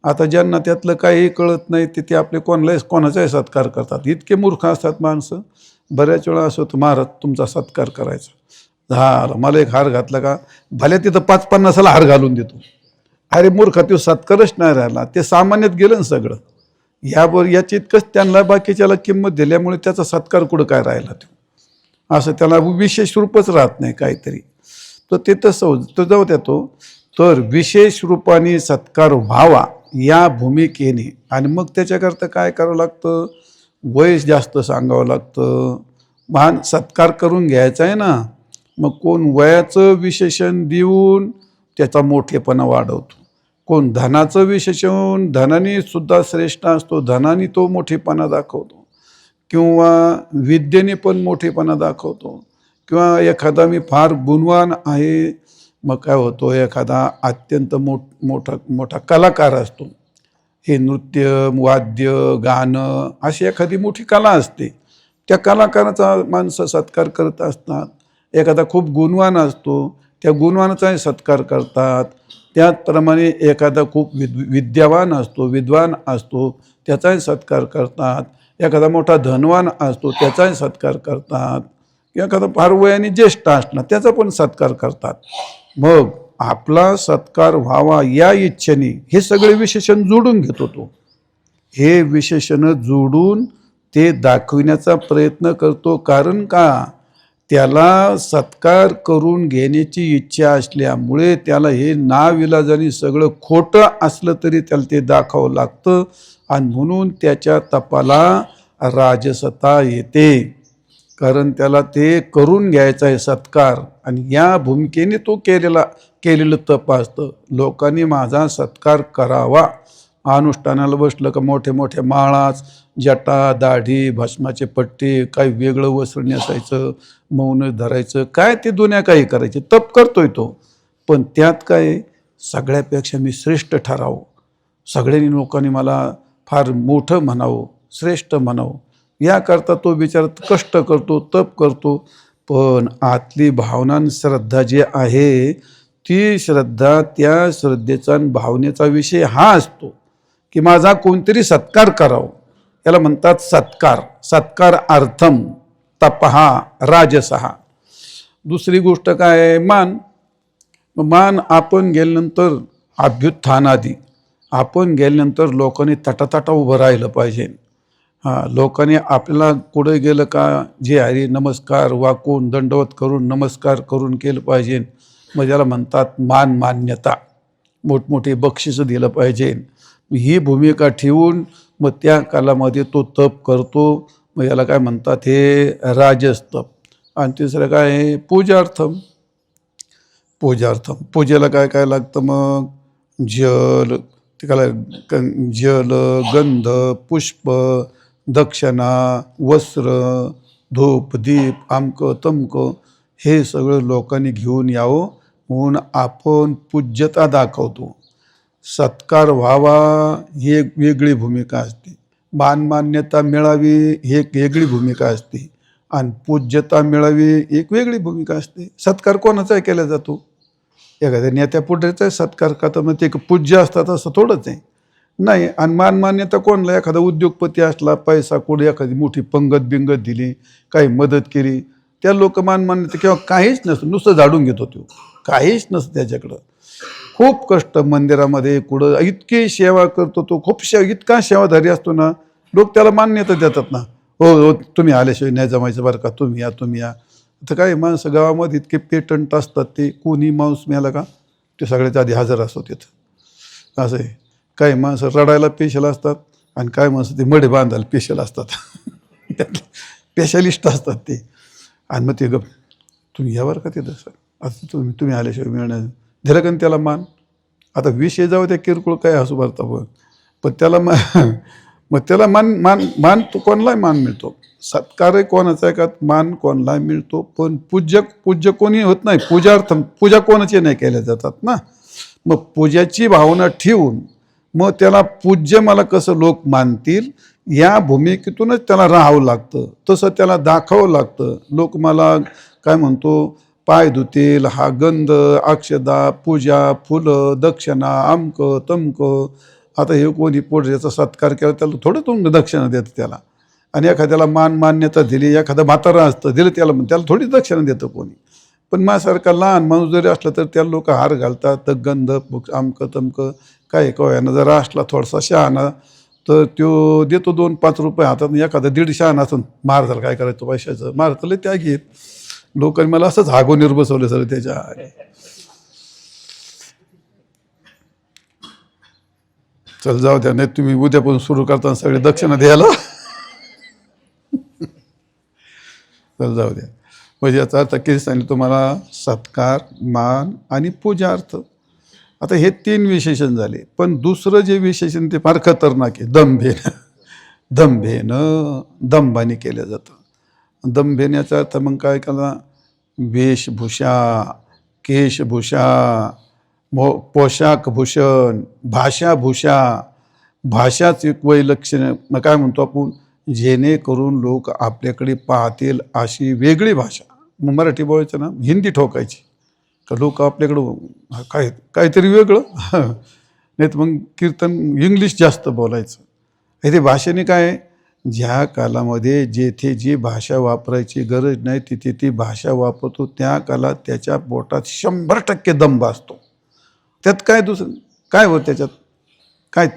आता ज्यांना त्यातलं काही कळत नाही ते आपले कोणाचाही सत्कार करतात. इतके मूर्ख असतात माणसं. बऱ्याच वेळा असं होतं, महाराज तुमचा सत्कार करायचा, हा मला एक हार घातला का, भले तिथं 5-50ला हार घालून देतो. अरे मूर्ख, तो सत्कारच नाही राहिला, ते सामान्यात गेलं ना सगळं. याची इतकंच त्यांना बाकीच्याला किंमत दिल्यामुळे त्याचा सत्कार कुठं काय राहिला तो, असं त्याला विशेष रूपच राहत नाही काहीतरी. तर ते तसं तो जाऊ देतो. तर विशेष रूपाने सत्कार व्हावा या भूमिकेने. आणि मग त्याच्याकरता काय करावं लागतं? वय जास्त सांगावं लागतं. महान सत्कार करून घ्यायचा आहे ना, मग कोण वयाचं विशेषण देऊन त्याचा मोठेपणा वाढवतो, कोण धनाचं विशेषण, धनाने सुद्धा श्रेष्ठ असतो, धनाने तो मोठेपणा दाखवतो, किंवा विद्येने पण मोठेपणा दाखवतो, किंवा एखादा मी फार गुणवान आहे, मग काय होतो, एखादा अत्यंत मोठा कलाकार असतो, हे नृत्य, वाद्य, गाणं अशी एखादी मोठी कला असते, त्या कलाकाराचा माणसं सत्कार करत असतात. एखादा खूप गुणवान असतो, त्या गुणवानाचाही सत्कार करतात. त्याचप्रमाणे एखादा खूप विद्वान असतो त्याचाही सत्कार करतात. एखादा मोठा धनवान असतो त्याचाही सत्कार करतात. एखादा फार वयाने ज्येष्ठ असणार त्याचा पण सत्कार करतात. मग आपला सत्कार व्हावा या इच्छेने हे सगळे विशेषण जोडून घेतो तो. हे विशेषण जोडून ते दाखविण्याचा प्रयत्न करतो. कारण का? त्याला सत्कार करून घेण्याची इच्छा असल्यामुळे त्याला हे नाविलाजाने सगळं खोटं असलं तरी त्याला ते दाखवावं लागतं. आणि म्हणून त्याच्या तपाला राजसता येते. कारण त्याला ते करून घ्यायचं आहे सत्कार. आणि या भूमिकेने तो केलेलं तप असतं. लोकांनी माझा सत्कार करावा. अनुष्ठानाला बसलं का मोठे मोठे माळाच, जटा, दाढी, भस्माचे पट्टे, काही वेगळं वस्त्र नेसायचं, मौन धरायचं, काय ते दुनिया काही करायचे. तप करतोय तो. पण त्यात काय, सगळ्यापेक्षा मी श्रेष्ठ ठरावं, सगळ्यांनी लोकांनी मला फार मोठं म्हणावं, श्रेष्ठ म्हणावं, याकरता तो बिचारा कष्ट करतो, तप करतो. पण आतली भावना श्रद्धा जी आहे ती श्रद्धा, त्या श्रद्धेचा भावनेचा विषय हा असतो की माझा कोणतरी सत्कार करावं. याला म्हणतात सत्कार. सत्कार अर्थम तपहा राजसहा. दुसरी गोष्ट काय आहे? मान आपण गेल्यानंतर अभ्युत्थानादी आपण गेल्यानंतर लोकांनी तटातटा उभं राहिलं पाहिजे. लोकांनी आपल्याला पुढे गेलं का जे हरी नमस्कार वाकून दंडवत करून नमस्कार करून केलं पाहिजे. मग याला म्हणतात मान्यता. मोठमोठे बक्षीस दिलं पाहिजे. ही भूमिका ठेवून मग त्या कालामध्ये तो तप करतो. मग याला काय म्हणतात? हे राजस्तप. आणि तिसरं काय आहे? पूजार्थम. पूजेला काय काय लागतं? मग जल, गंध, पुष्प, दक्षिणा, वस्त्र, धूप, दीप, आमकं तमकं हे सगळं लोकांनी घेऊन यावं म्हणून आपण पूज्यता दाखवतो. सत्कार व्हावा ही एक वेगळी भूमिका असते. मान्यता मिळावी ही एक वेगळी भूमिका असते. आणि पूज्यता मिळावी एक वेगळी भूमिका असते. सत्कार कोणाचाही केला जातो. एखाद्या नेत्या पुढेचा सत्कार करतात मग ते पूज्य असतात असं थोडंच आहे. नाही. आणि मानमान्यता कोणला एखादा उद्योगपती असला, पैसा कुठे एखादी मोठी पंगत बिंगत दिली, काही मदत केली, त्या लोक मानमान्यता किंवा काहीच नसतं, नुसतं झाडून घेतो तो, काहीच नसतं त्याच्याकडं. खूप कष्ट मंदिरामध्ये कुठं इतकी सेवा करतो तो, खूप इतका सेवाधारी असतो ना, लोक त्याला मान्यता देतात ना. हो हो, तुम्ही आल्याशिवाय नाही जमायचं बरं का, तुम्ही या तुम्ही या. तर काही माणसं गावामध्ये इतके पेटंट असतात, ते कोणी माणूस मिळाला का ते सगळ्यात आधी हजर असतो तिथं. असं आहे. काही माणसं रडायला पेशल असतात आणि काही माणसं ते मडे बांधायला पेशल असतात. त्यातले स्पेशलिस्ट असतात ते. आणि मग ते गप तुम्ही यावर का तिथं सर, असं तुम्ही आल्याशिवाय मिळणार दिलं का त्याला मान. आता विषय जाऊ त्या किरकोळ काय असू भरता पण त्याला मग त्याला मान मान मान तो कोणालाही मान मिळतो. सत्कारही कोणाचा आहे का मान कोणाला मिळतो. पण पूज्य कोणी होत नाही. पूजा कोणाची नाही केल्या जातात ना. मग पूजाची भावना ठेवून मग त्याला पूज्य मला कसं लोक मानतील या भूमिकेतूनच त्याला राहावं लागतं. तसं त्याला दाखवावं लागतं. लोक मला काय म्हणतो पाय धुतील, हा गंध, अक्षदा, पूजा, फुलं, दक्षिणा, अमकं तमकं. आता हे कोणी पूजेचा सत्कार केला त्याला थोडं तुम्ही दक्षिणा देतं त्याला. आणि एखाद्याला मान्यता दिली, एखादं म्हातारा असतं दिलं त्याला थोडी दक्षिणा देतं कोणी. पण माझ्यासारखा लहान माणूस जरी असला तर त्याला लोक हार घालतात, तर गंध अमकं तमकं काय कवायना. जरा असला थोडासा शहाणा तर तो देतो 2-5 रुपये हातात. एखादा 1.5 शहाणा असं मार झाला काय करायचं पैशाचं मार तर त्या घेत. लोकांनी मला असंच हागोनीर बसवलं सर त्याच्या. चल जाऊ द्या, नाही तुम्ही उद्यापासून सुरू करताना सगळे दक्षिणा द्यायला. चल जाऊ द्या. म्हणजे याचा अर्थ किती सांगितलं तुम्हाला, सत्कार, मान आणि पूजार्थ. आता हे 3 विशेषण झाले. पण दुसरं जे विशेषण ते फार खतरनाक आहे. दंभेनं दंभाने केलं जातं. दंभेण्याचा अर्थ मग काय केला, वेशभूषा, केशभूषा, पोशाख भूषण, भाषाभूषा. भाषाच एक वैलक्षण्य मग काय म्हणतो आपण, जेणेकरून लोक आपल्याकडे पाहतील अशी वेगळी भाषा. मग मराठी बोलायचं ना, हिंदी ठोकायची तर लोक आपल्याकडं काहीतरी वेगळं. नाही तर मग कीर्तन इंग्लिश जास्त बोलायचं. हे ते भाषेने काय, ज्या कालामध्ये जेथे जी भाषा वापरायची गरज नाही तिथे ती भाषा वापरतो. त्या काळात त्याच्या पोटात 100% दंभ असतो. त्यात काय दुसरं काय होत त्याच्यात, काय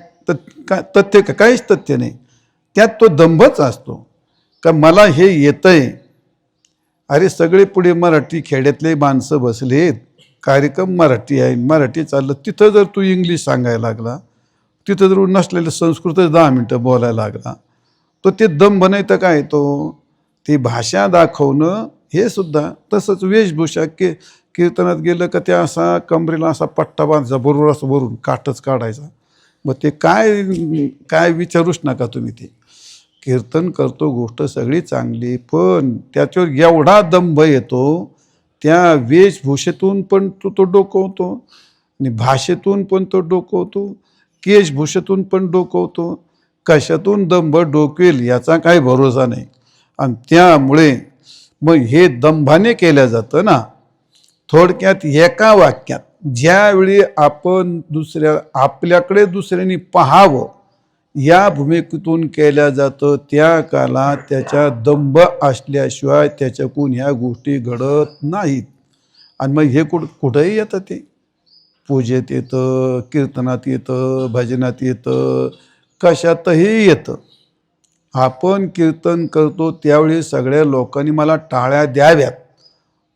तथ्य काहीच तथ्य नाही. त्यात तो दंभच असतो का मला हे येतंय. अरे सगळे पुढे मराठी खेड्यातले माणसं बसलेत, कार्यक्रम मराठी आहे, मराठी चाललं. तिथं जर तू इंग्लिश सांगायला लागला, तिथं जर नसलेलं संस्कृतच 10 मिनटं बोलायला लागला, तो ते दंभ नाही तर काय, तो ती भाषा दाखवणं हे सुद्धा. तसंच वेशभूषा कीर्तनात गेलं का त्या असा कमरेला असा पट्टा बांधायचा, बरोबर असं वरून काठच काढायचा. मग ते काय विचारूच नका तुम्ही. ते कीर्तन करतो गोष्ट सगळी चांगली, पण त्याच्यावर एवढा दंभ येतो त्या वेशभूषेतून पण तो डोकवतो आणि भाषेतून पण तो डोकवतो, केशभूषेतून पण डोकवतो. कशातून दंभ डोकेल याचा काही भरोसा नाही. आणि त्यामुळे मग हे दंभाने केलं जातं ना. थोडक्यात एका वाक्यात ज्यावेळी आपण आपल्याकडे दुसऱ्यांनी पाहावं या भूमिकेतून केल्या जातं, त्या काळात त्याच्या दंभ असल्याशिवाय त्याच्याकडून ह्या गोष्टी घडत नाहीत. आणि मग हे कुठंही येतं, ते पूजेत येतं, कीर्तनात येतं, भजनात येतं, कशातही येतं. आपण कीर्तन करतो त्यावेळी सगळ्या लोकांनी मला टाळ्या द्याव्यात.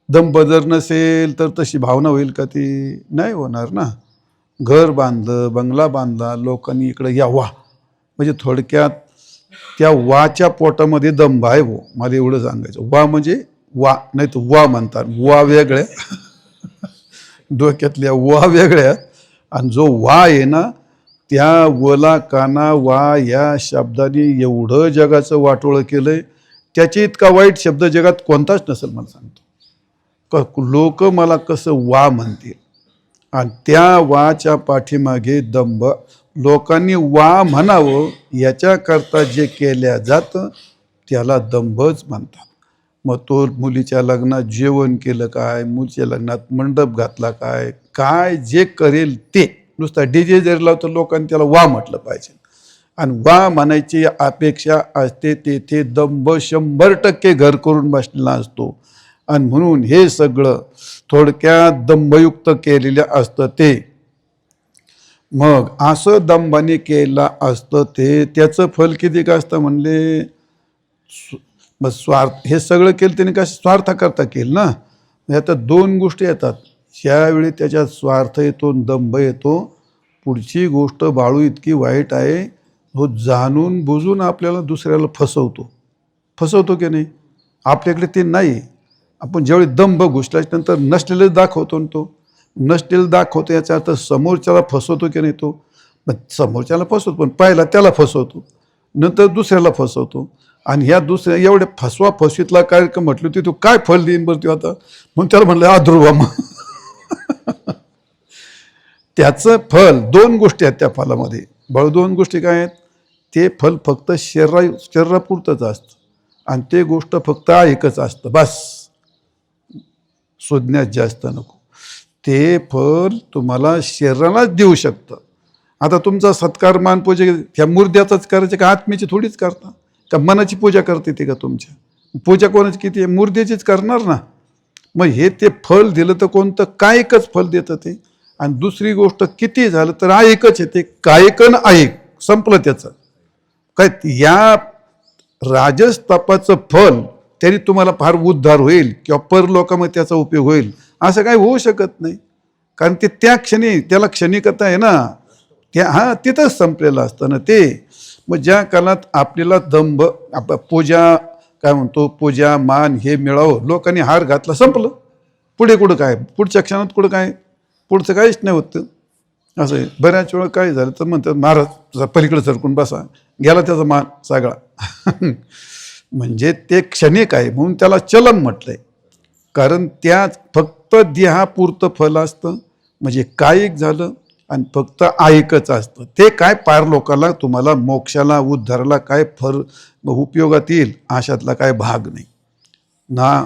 दंभ जर नसेल तर तशी भावना होईल का, ती नाही होणार ना. घर बांधलं, बंगला बांधला, लोकांनी इकडं या वा, म्हणजे थोडक्यात त्या वाच्या पोटामध्ये दंभ आहे. मला एवढं सांगायचं. वा म्हणजे वा, नाही तर वा म्हणतात. वा वेगळ्या डोक्यातल्या वा वेगळ्या. आणि जो वा आहे ना, त्या वला काना वा या शब्दाने एवढं जगाचं वाटोळं केलंय. त्याच्या इतका वाईट शब्द जगात कोणताच नसेल मला सांगतो. लोक मला कसं वा म्हणतील आणि त्या वाच्या पाठीमागे दंभ. लोकांनी वा म्हणावं याच्याकरता जे केल्या जातं त्याला दंभच म्हणतात. मग तो मुलीच्या लग्नात जेवण केलं काय, मुलीच्या लग्नात मंडप घातला काय, काय जे करेल ते, नुसता डीजे जरी लावतो लोकांनी त्याला वा म्हटलं पाहिजे. आणि वा म्हणायची अपेक्षा असते तेथे दंभ 100% घर करून बसलेला असतो. आणि म्हणून हे सगळं थोडक्यात दंभयुक्त केलेलं असतं ते. मग असं दंभाने केलं असतं ते, त्याचं फल किती का असतं म्हणले, मग स्वार्थ हे सगळं केलं त्याने काय स्वार्थाकरता केलं ना. आता दोन गोष्टी येतात, ज्यावेळी त्याच्यात स्वार्थ येतो, दंभ येतो. पुढची गोष्ट बाळू इतकी वाईट आहे, तो जाणून बुजून आपल्याला दुसऱ्याला फसवतो की नाही. आपल्याकडे ते नाही. आपण ज्यावेळी दंभ घुसल्यानंतर नसलेलं दाखवतो, तो नसलेलं दाखवतो, याचा अर्थ समोरच्याला फसवतो की नाही. तो मग समोरच्याला फसवतो, पण पहिला त्याला फसवतो, नंतर दुसऱ्याला फसवतो. आणि ह्या दुसऱ्या एवढ्या फसवीतला कार्यक्रम म्हटलं होती, तो काय फल देईन बरं तो आता. म्हणून त्याला म्हणलं अध्रुवम. त्याचं फल दोन गोष्टी आहेत त्या फलामध्ये. दोन गोष्टी काय आहेत, ते फल फक्त शरीरापुरतंच असतं आणि ते गोष्ट फक्त एकच असतं, बस. शोधण्यात जास्त नको. ते फल तुम्हाला शरीरालाच देऊ शकतं. आता तुमचा सत्कार मान पूजा ह्या मुर्द्याचाच करायचे का आत्म्याची थोडीच करता का मनाची पूजा करते ते का तुमच्या. पूजा कोणाची किती आहे, मुर्द्याचीच करणार ना. मग हे ते फल दिलं तर कोणतं कायकच फल देतं ते. आणि दुसरी गोष्ट किती झालं तर ऐकच येते, कायकन ऐक संपलं त्याचं काय. या राजस-तपाचं फल तरी तुम्हाला फार उद्धार होईल किंवा परलोकामध्ये त्याचा उपयोग होईल असं काही होऊ शकत नाही. कारण ते त्या क्षणी त्याला क्षणिकता आहे ना, त्या तिथंच संपलेलं असतं ना ते. मग ज्या काळात आपल्याला दंभ पूजा काय म्हणतो, पूजा मान हे मिळावं, लोकांनी हार घातला, संपलं. पुढे कुठं काय, पुढच्या क्षणात कुठं काय, पुढचं काहीच नाही होतं. असं आहे. बऱ्याच वेळा काय झालं तर म्हणतात महाराज पलीकडे सरकून बसा, गेला त्याचा मान सगळा. म्हणजे ते क्षणिक आहे म्हणून त्याला चलन म्हटलंय. कारण त्या फक्त देहापुरतं फल असतं, म्हणजे कायिक झालं आणि फक्त ऐकच असतं. ते काय पार लोकांना तुम्हाला मोक्षाला उद्धाराला काय उपयोगात येईल अशातला काय भाग नाही ना.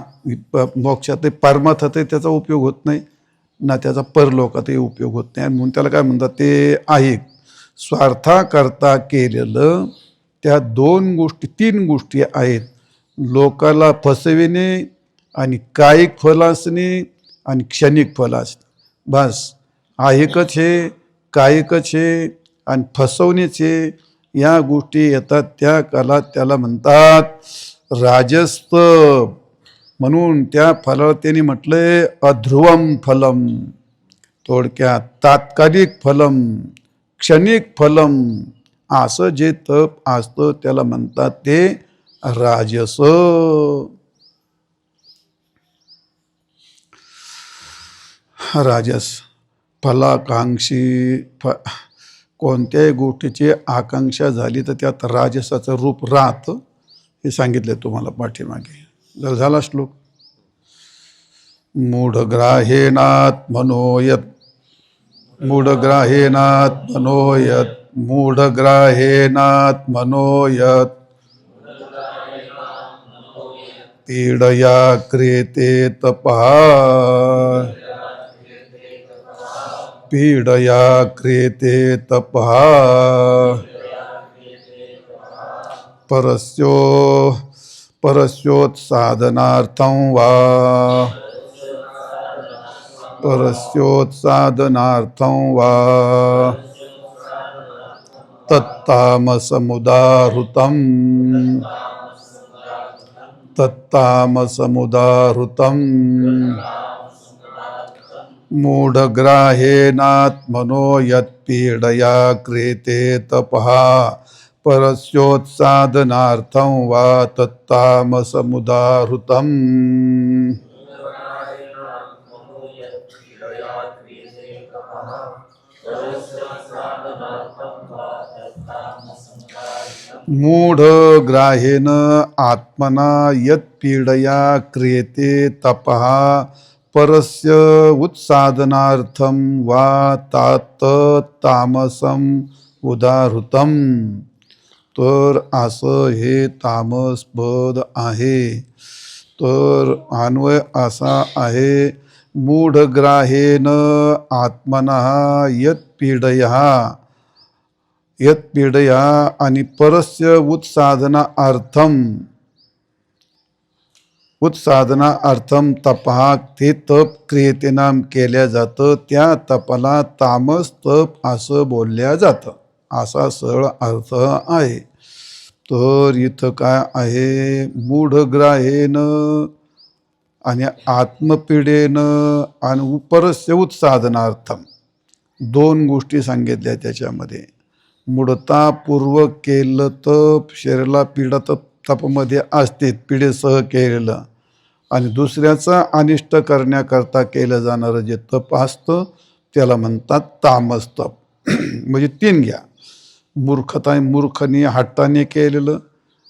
मोक्षात परमार्थात त्याचा उपयोग होत नाही ना, त्याचा परलोकातही उपयोग होत नाही. म्हणून त्याला काय म्हणतात, ते ऐक. स्वार्थाकरता केलेलं त्या तीन गोष्टी आहेत, लोकाला फसविणे आणि कायिक फल असणे आणि क्षणिक फल असणे, बस. ऐकच हे, कायिकच हे आणि फसवणेच हे, या गोष्टी येतात त्या काळात त्याला म्हणतात राजस्त. म्हणून त्या फलाला त्यांनी म्हटलंय अध्रुवम फलम. थोडक्यात तात्कालिक फलम, क्षणिक फलम, असं जे तप असतं त्याला म्हणतात ते राजस. राजस फलाकांक्षी, कोणत्याही गोष्टीची आकांक्षा झाली तर त्यात राजसाचं रूप राहतं, हे सांगितलं तुम्हाला पाठीमागे. जर झाला श्लोक, मूढग्राहेणात मनोयत, मूढग्राहेणात मनोयत, मूढग्राहेणात मनोयत, पीडया क्रियते तपः, पीडया क्रियते तपः, परस्योत्सादनार्थं वा, परस्योत्सादनार्थं वा तत्तामसमुदाहृतं, तत्तामसमुदाहृतं, मूढग्राहेणात्मनो यत्पीडया क्रियते तपः, परस्योत्सादनार्थं वा तत्तामसमुदाहृतं. मूढग्राहेण आत्मना यत्पीडया क्रियते तपः, परस्य उत्सादनार्थं वा तत्तामसम उदाहृतं. तर असं हे तामस पद आहे. तर अन्वय असा आहे, मूढग्राहेण आत्मनः यत्पीडया आणि परस्य उत्साधनार्थम तपः ते तप क्रियेने केल्या जातं. त्या तपाला तामस तप असं बोलल्या जातं. असा सरळ अर्थ आहे. तर इथं काय आहे, मूढग्राहेन आणि आत्मपीडेनं आणि परस्य उत्साधनार्थम दोन गोष्टी सांगितल्या त्याच्यामध्ये. मूढतापूर्वक केलं तप शरीराला पीडा तपमध्ये असते, पीडेसह केलेलं. आणि दुसऱ्याचा अनिष्ट करण्याकरता केलं जाणारं जे तप असतं त्याला म्हणतात तामस तप. म्हणजे तीन घ्या. मूर्खनी हट्टाने केलेलं,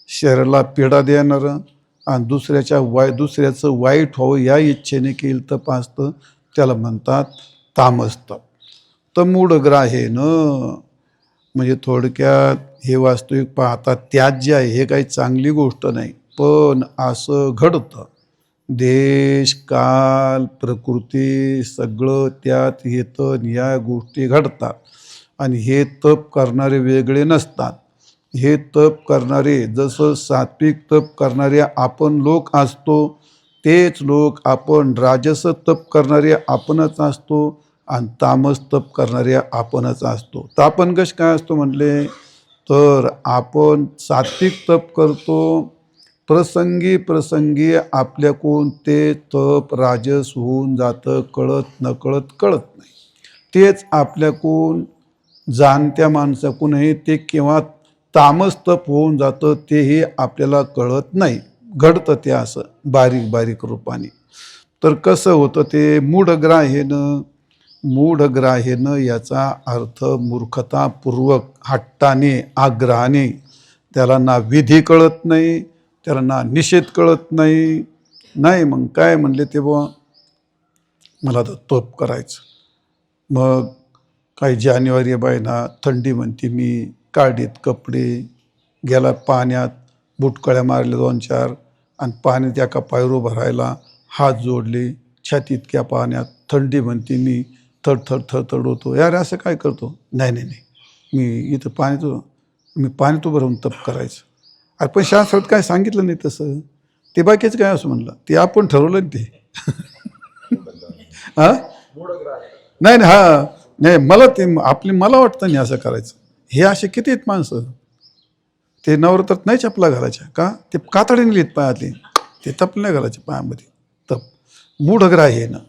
शरीराला पीडा देणारं आणि दुसऱ्याचं वाईट व्हावं या इच्छेने केलं तप असतं त्याला म्हणतात तामस तप. तर मूढग्राहेनं म्हणजे थोडक्यात हे वास्तविक पाहता त्याज्य आहे, हे काही चांगली गोष्ट नाही. पण असं घडतं. देश काल प्रकृती सगळं त्यात येतं, या गोष्टी घडतात. आणि हे तप करणारे वेगळे नसतात. हे तप करणारे जसं सात्विक तप करणारे आपण लोक असतो, तेच लोक आपण राजस तप करणारे आपणच असतो आणि तामस तप करणारे आपणच असतो. तर आपण कसं काय असतो म्हटले, तर आपण सात्विक तप करतो, प्रसंगी आपल्याकडून ते तप राजस होऊन जातं, कळत नाही. तेच आपल्याकडून जाणत्या माणसाकडूनही ते केव्हा तामस तप होऊन जातं तेही आपल्याला कळत नाही. घडतं ते असं बारीक रूपाने. तर कसं होतं ते मूढग्राहेनं याचा अर्थ मूर्खतापूर्वक, हट्टाने, आग्रहाने. त्याला ना विधी कळत नाही, त्याला ना निषेध कळत नाही. मग काय म्हणले ते बुवा, मला तर तप करायचं. मग काही जानेवारी महिना थंडी म्हणते, मी काढीत कपडे गेला पाण्यात, बुटकळ्या मारल्या 2-4 आणि पाण्यात एका पायरो भरायला हात जोडले, छातीतक्या पाण्यात थंडी म्हणते, मी थरथर होतो. यार असं काय करतो? नाही, मी इथं पाण्यात उभं राहून तप करायचं. अरे पण शास्त्रात काय सांगितलं नाही तसं. ते बाकीचं काय असं म्हणलं, ते आपण ठरवलं ना ते. हां नाही मला वाटतं नाही असं करायचं. हे असे किती आहेत माणसं, ते नवरात्रात नाही चपला घालायच्या का, ते कातडीने लिहित पायातले, ते तपले नाही घालायचे पायामध्ये. तप मूढग्राह्येनं,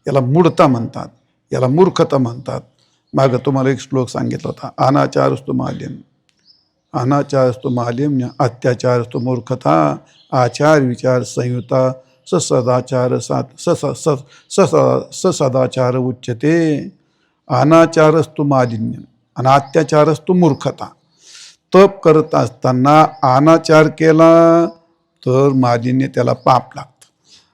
याला मूढता म्हणतात, याला मूर्खता म्हणतात. मागं तुम्हाला एक श्लोक सांगितला होता, अनाचारस्तु माल्यम अत्याचारस्तु मूर्खता आचार विचार संयुता सदाचार उच्यते. अनाचारस्तु मालिन्यम आणि अत्याचारस्तु मूर्खता. तप करत असताना अनाचार केला तर मालिन्य, त्याला पाप लागतं.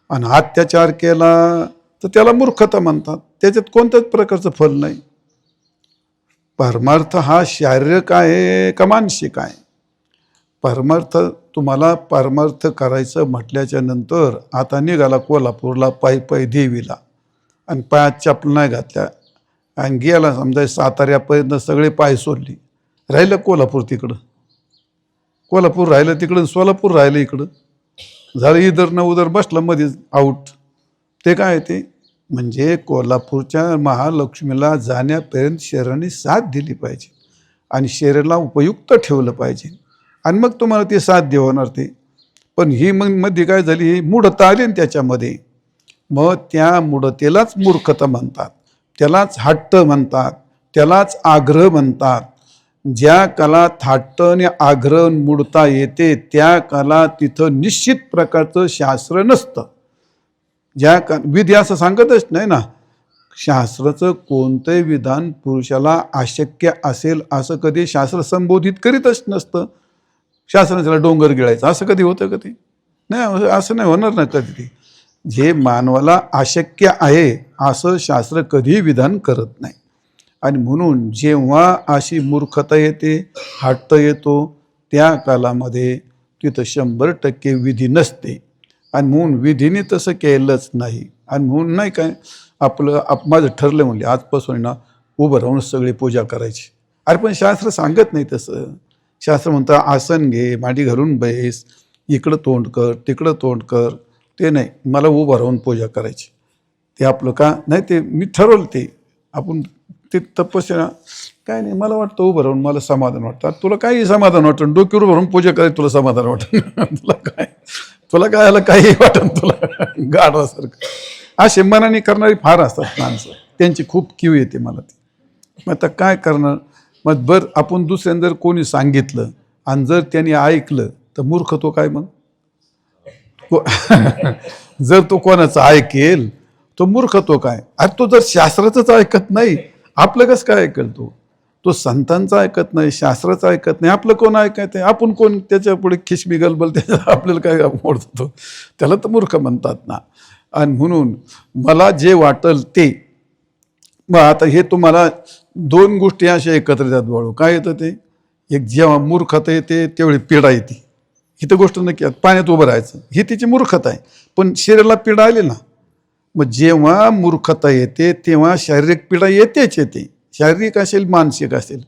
आणि अत्याचार केला तर त्याला मूर्खता म्हणतात. त्याच्यात कोणत्याच प्रकारचं फल नाही. परमार्थ हा शारीरिक आहे का मानसिक आहे? तुम्हाला परमार्थ करायचं म्हटल्याच्या नंतर आता निघाला कोल्हापूरला पायी देवीला आणि पायात चपल नाही घातल्या आणि गेला समजा साताऱ्यापर्यंत, सगळे पाय सोडली, राहिलं कोल्हापूर राहिलं तिकडं, सोलापूर राहिलं इकडं, झालं इधर न उधर, बसलं मध्येच आऊट. ते काय ते म्हणजे कोल्हापूरच्या महालक्ष्मीला जाण्यापर्यंत शरीराने साथ दिली पाहिजे आणि शरीराला उपयुक्त ठेवलं पाहिजे आणि मग तुम्हाला ते साध्य होणार ते. पण ही मग मध्ये काय झाली, ही मूढता आली ना त्याच्यामध्ये. मग त्या मूढतेलाच मूर्खता म्हणतात, त्यालाच हट्ट म्हणतात, त्यालाच आग्रह म्हणतात. ज्या कालात हट्ट आणि आग्रह मूढता येते त्या कालात तिथं निश्चित प्रकारचं शास्त्र नसतं. विधी असं सांगतच नाही ना. शास्त्राचं कोणतंही विधान पुरुषाला अशक्य असेल असं कधी शास्त्र संबोधित करीतच नसतं. शास्त्राने त्याला डोंगर गिळायचं असं कधी होतं का ते? नाही, असं नाही होणार ना कधी. ते जे मानवाला अशक्य आहे असं शास्त्र कधीही विधान करत नाही. आणि म्हणून जेव्हा अशी मूर्खता येते, हट्ट येतो, त्या कालामध्ये तिथं 100% विधी नसते. आणि म्हणून विधीने तसं केलंच नाही. आणि म्हणून नाही काय माझं ठरलं म्हणले आजपासून ना उभं राहून सगळी पूजा करायची. अरे पण शास्त्र सांगत नाही तसं. शास्त्र म्हणतं आसन घे, मांडी घालून बैस, इकडं तोंड कर तिकडं तोंड कर. ते नाही, मला उभं राहून पूजा करायची. ते आपलं का नाही, ते मी ठरवलं ते आपण ते तपस्या काय नाही. मला वाटतं उभं राहून मला समाधान वाटतं. तुला काही समाधान वाटतं, डोक्यावर भरून पूजा करायची तुला समाधान वाटतं. तुला काय आलं काही वाटत तुला गाढवासारखं. असे मनाने करणारी फार असतात माणसं, त्यांची खूप कीव येते मला ती. मग आता काय करणार. मग बरं आपण दुसऱ्यानं जर कोणी सांगितलं आणि जर त्यांनी ऐकलं तर मूर्ख तो काय मग. जर तो कोणाचं ऐकेल तो मूर्ख तो काय. अरे तो जर शास्त्राचंच ऐकत नाही आपलं कसं काय ऐकेल तो संतांचं ऐकत नाही, शास्त्राचं ऐकत नाही, आपलं कोण ऐकत आहे. आपण कोण त्याच्या पुढे खिशमी गलबल त्याच्या आपल्याला काय मोडतो. त्याला तर मूर्ख म्हणतात ना. आणि म्हणून मला जे वाटेल ते. मग आता हे तुम्हाला दोन गोष्टी अशा एकत्र येतात बाळू. काय येतं ते, एक जेव्हा मूर्खता येते त्यावेळी पीडा येते. ही तर गोष्ट नक्की पाण्यात उभं राहायचं ही तिची मूर्खता आहे, पण शरीराला पीडा आली ना. मग जेव्हा मूर्खता येते तेव्हा शारीरिक पीडा येतेच येते, शारीरिक असेल मानसिक असेल.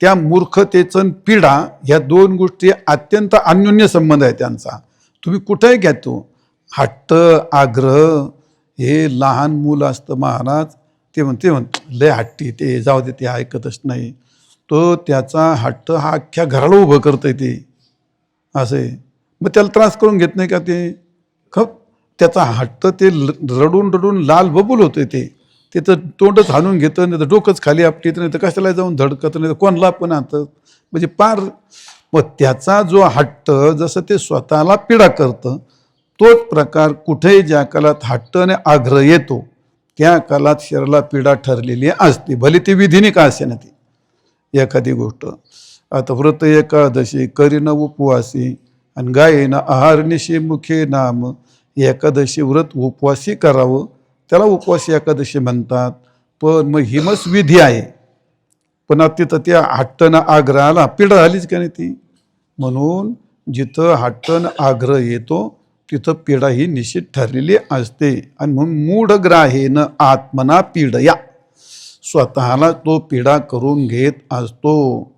त्या मूर्खतेचं पीडा ह्या दोन गोष्टी अत्यंत अन्योन्य संबंध आहे त्यांचा. तुम्ही कुठेही घ्या तो हट्ट आग्रह. हे लहान मूल असतं महाराज, ते म्हणते लय हट्टी, ते जाऊ दे ते ऐकतच नाही. तो त्याचा हट्ट हा अख्ख्या घराला उभं करतंय ते असं आहे. मग त्याला त्रास करून घेत नाही का ते. खप त्याचा हट्ट ते रडून रडून लाल बबूल होतं ते. तिथं तोंडच हाणून घेतं, नाही तर डोकंच खाली आपटीत, नाही तर कशाला जाऊन धडकत, नाही तर कोणला पण आणतं म्हणजे पार. मग त्याचा जो हट्ट जसं ते स्वतःला पीडा करतं तोच प्रकार कुठेही ज्या काळात हट्ट आणि आग्रह येतो त्या काळात शरीराला पीडा ठरलेली असते, भले ती विधीने का असे ना ती एखादी गोष्ट. आता व्रत एकादशी करीन उपवासी आणि गायेन आहार निशी मुखे नाम. एकादशी व्रत उपवासी करावं त्याला उपवासी एकादशी म्हणतात. पण मग हिमस विधी आहे, पण तिथं त्या हट्टनं आग्रहाला पीडा झालीच का नाही ती. म्हणून जिथं हट्टन आग्रह येतो तिथं पीडा ही निश्चित ठरलेली असते. आणि म्हणून मूढग्राहेन आत्मना पीडया, स्वतःला तो पीडा करून घेत असतो.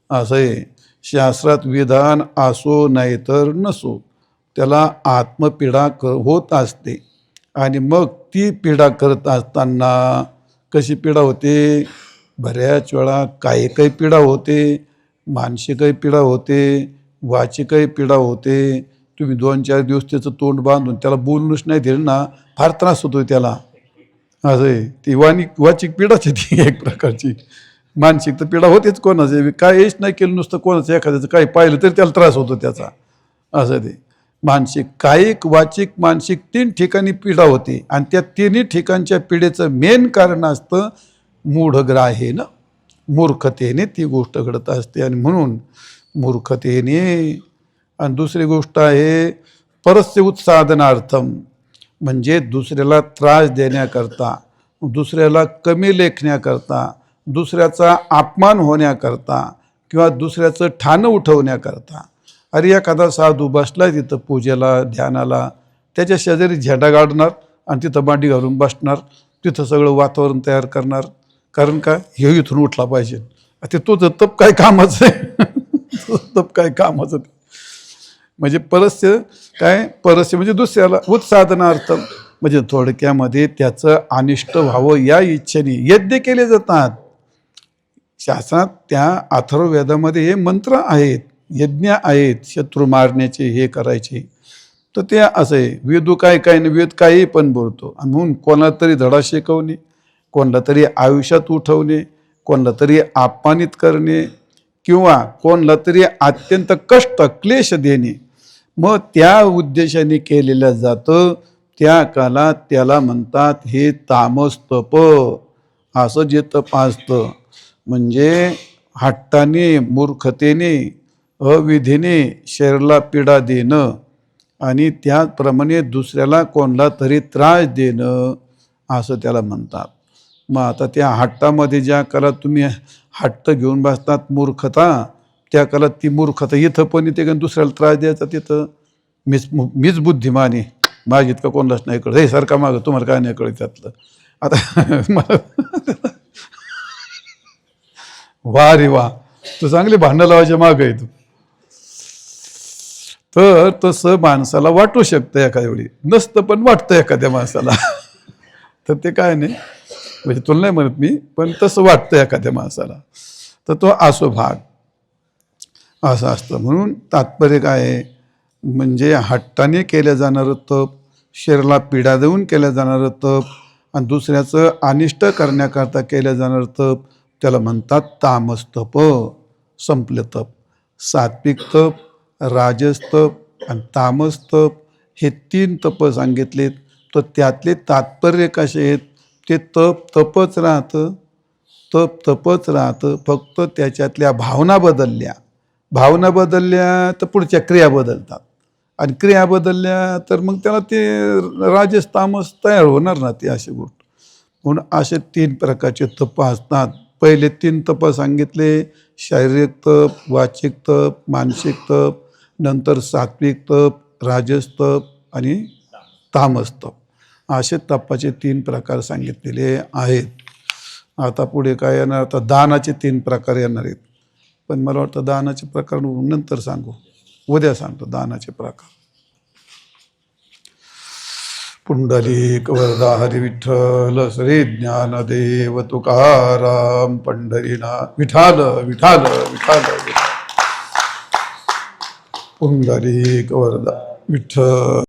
असं आहे. शास्त्रात विधान असो नाहीतर नसो त्याला आत्मपीडा होत असते. आणि मग ती पीडा करत असताना कशी पीडा होते. बऱ्याच वेळा काही पीडा होते, मानसिकही पीडा होते, वाचिकही पीडा होते. तुम्ही 2-4 दिवस त्याचं तोंड बांधून त्याला बोलूनच नाही दिलं ना फार त्रास होतोय त्याला. असं आहे. ती वाचिक पीडाच आहे ती एक प्रकारची. मानसिक तर पीडा होतेच कोणाचं, काहीच नाही केलं नुसतं कोणाचं एखाद्याचं काही पाहिलं तरी त्याला त्रास होतो त्याचा. असं ते मानसिक कायिक वाचिक मानसिक 3 ठिकाणी पीडा होते. आणि त्या 3ही ठिकाणच्या पीडेचं मेन कारण असतं मूढग्राहेन, मूर्खतेने ती गोष्ट घडत असते. आणि म्हणून मूर्खतेने. आणि दुसरी गोष्ट आहे परस्य उत्साधनार्थम, म्हणजे दुसऱ्याला त्रास देण्याकरता, दुसऱ्याला कमी लेखण्याकरता, दुसऱ्याचा अपमान होण्याकरता किंवा दुसऱ्याचं ठाणं उठवण्याकरता. अरे एखादा साधू बसलाय तिथं पूजेला ध्यानाला, त्याच्या शेजारी झेंडा गाडणार आणि तिथं मांडी घालून बसणार, तिथं सगळं वातावरण तयार करणार. कारण का हे इथून उठला पाहिजे. ते तुझं तप काय कामाचं आहे. तप काय कामाचं. म्हणजे परस्य काय, परस्य म्हणजे दुसऱ्याला उत्साधनार्थ, म्हणजे थोडक्यामध्ये त्याचं अनिष्ट व्हावं या इच्छेने यज्ञ केले जातात. शास्त्रात त्या अथर्ववेदामध्ये हे मंत्र आहेत, यज्ञ आहेत, शत्रू मारण्याचे हे करायचे. तर ते असं आहे. वेदू काय काय नाही, वेद काही पण बोलतो. आणि म्हणून कोणाला तरी धडा शिकवणे, कोणाला तरी आयुष्यात उठवणे, कोणाला तरी अपमानित करणे किंवा कोणाला तरी अत्यंत कष्ट क्लेश देणे, मग त्या उद्देशाने केलेलं जातं. त्या काळात त्याला म्हणतात हे तामस तप. असं जे तप असतं म्हणजे हट्टाने मूर्खतेने अविधीने शरीराला पीडा देणं आणि त्याचप्रमाणे दुसऱ्याला कोणाला तरी त्रास देणं असं त्याला म्हणतात. मग आता त्या हट्टामध्ये ज्या काळात तुम्ही हट्ट घेऊन बसतात मूर्खता, त्या काळात ती मूर्खता इथं पण येते का दुसऱ्याला त्रास द्यायचा तिथं मीच बुद्धिमान आहे माझी इतकं कोणालाच नाही कळत, हे सारखा मागं तुम्हाला काय नाही कळत त्यातलं. आता मला वा रे वा, तू चांगली भांडणं लावायच्या मागं आहे तू. तर तसं माणसाला वाटू शकतं एखाद्या वेळी, नसतं पण वाटतं एखाद्या माणसाला. तर ते काय नाही, म्हणजे तुला नाही म्हणत मी, पण तसं वाटतं एखाद्या माणसाला. तर तो असो भाग असं असतं. म्हणून तात्पर्य काय आहे, म्हणजे हट्टाने केलं जाणारं तप, शरीराला पीडा देऊन केलं जाणारं तप आणि दुसऱ्याचं अनिष्ट करण्याकरता केलं जाणारं तप, त्याला म्हणतात तामस तप. संपलं तप. सात्विक तप, राजस तप आणि तामस तप हे 3 तप सांगितलेत. तर त्यातले तात्पर्य कसे आहेत, ते तप तपच राहतं, तप तपच राहतं, फक्त त्याच्यातल्या भावना बदलल्या तर पुढच्या क्रिया बदलतात, आणि क्रिया बदलल्या तर मग त्याला ते राजस तामस तयार होणार ना, ती अशी गोष्ट. म्हणून असे 3 प्रकारचे तप असतात. पहिले 3 तप सांगितले, शारीरिक तप, वाचिक तप, मानसिक तप, नंतर सात्विक तप, राजस तप आणि तामस तप. असे तपाचे 3 प्रकार सांगितलेले आहेत. आता पुढे काय येणार, आता दानाचे 3 प्रकार येणार आहेत. पण मला वाटतं दानाचे प्रकार नंतर सांगू, उद्या सांगतो दानाचे प्रकार. पुंडलिक वरदा हरी विठ्ठल श्री ज्ञानदेव तुकाराम पंढरीनाथ विठाल विठाल विठाल. पुंडलिक वरदा विठ्ठल.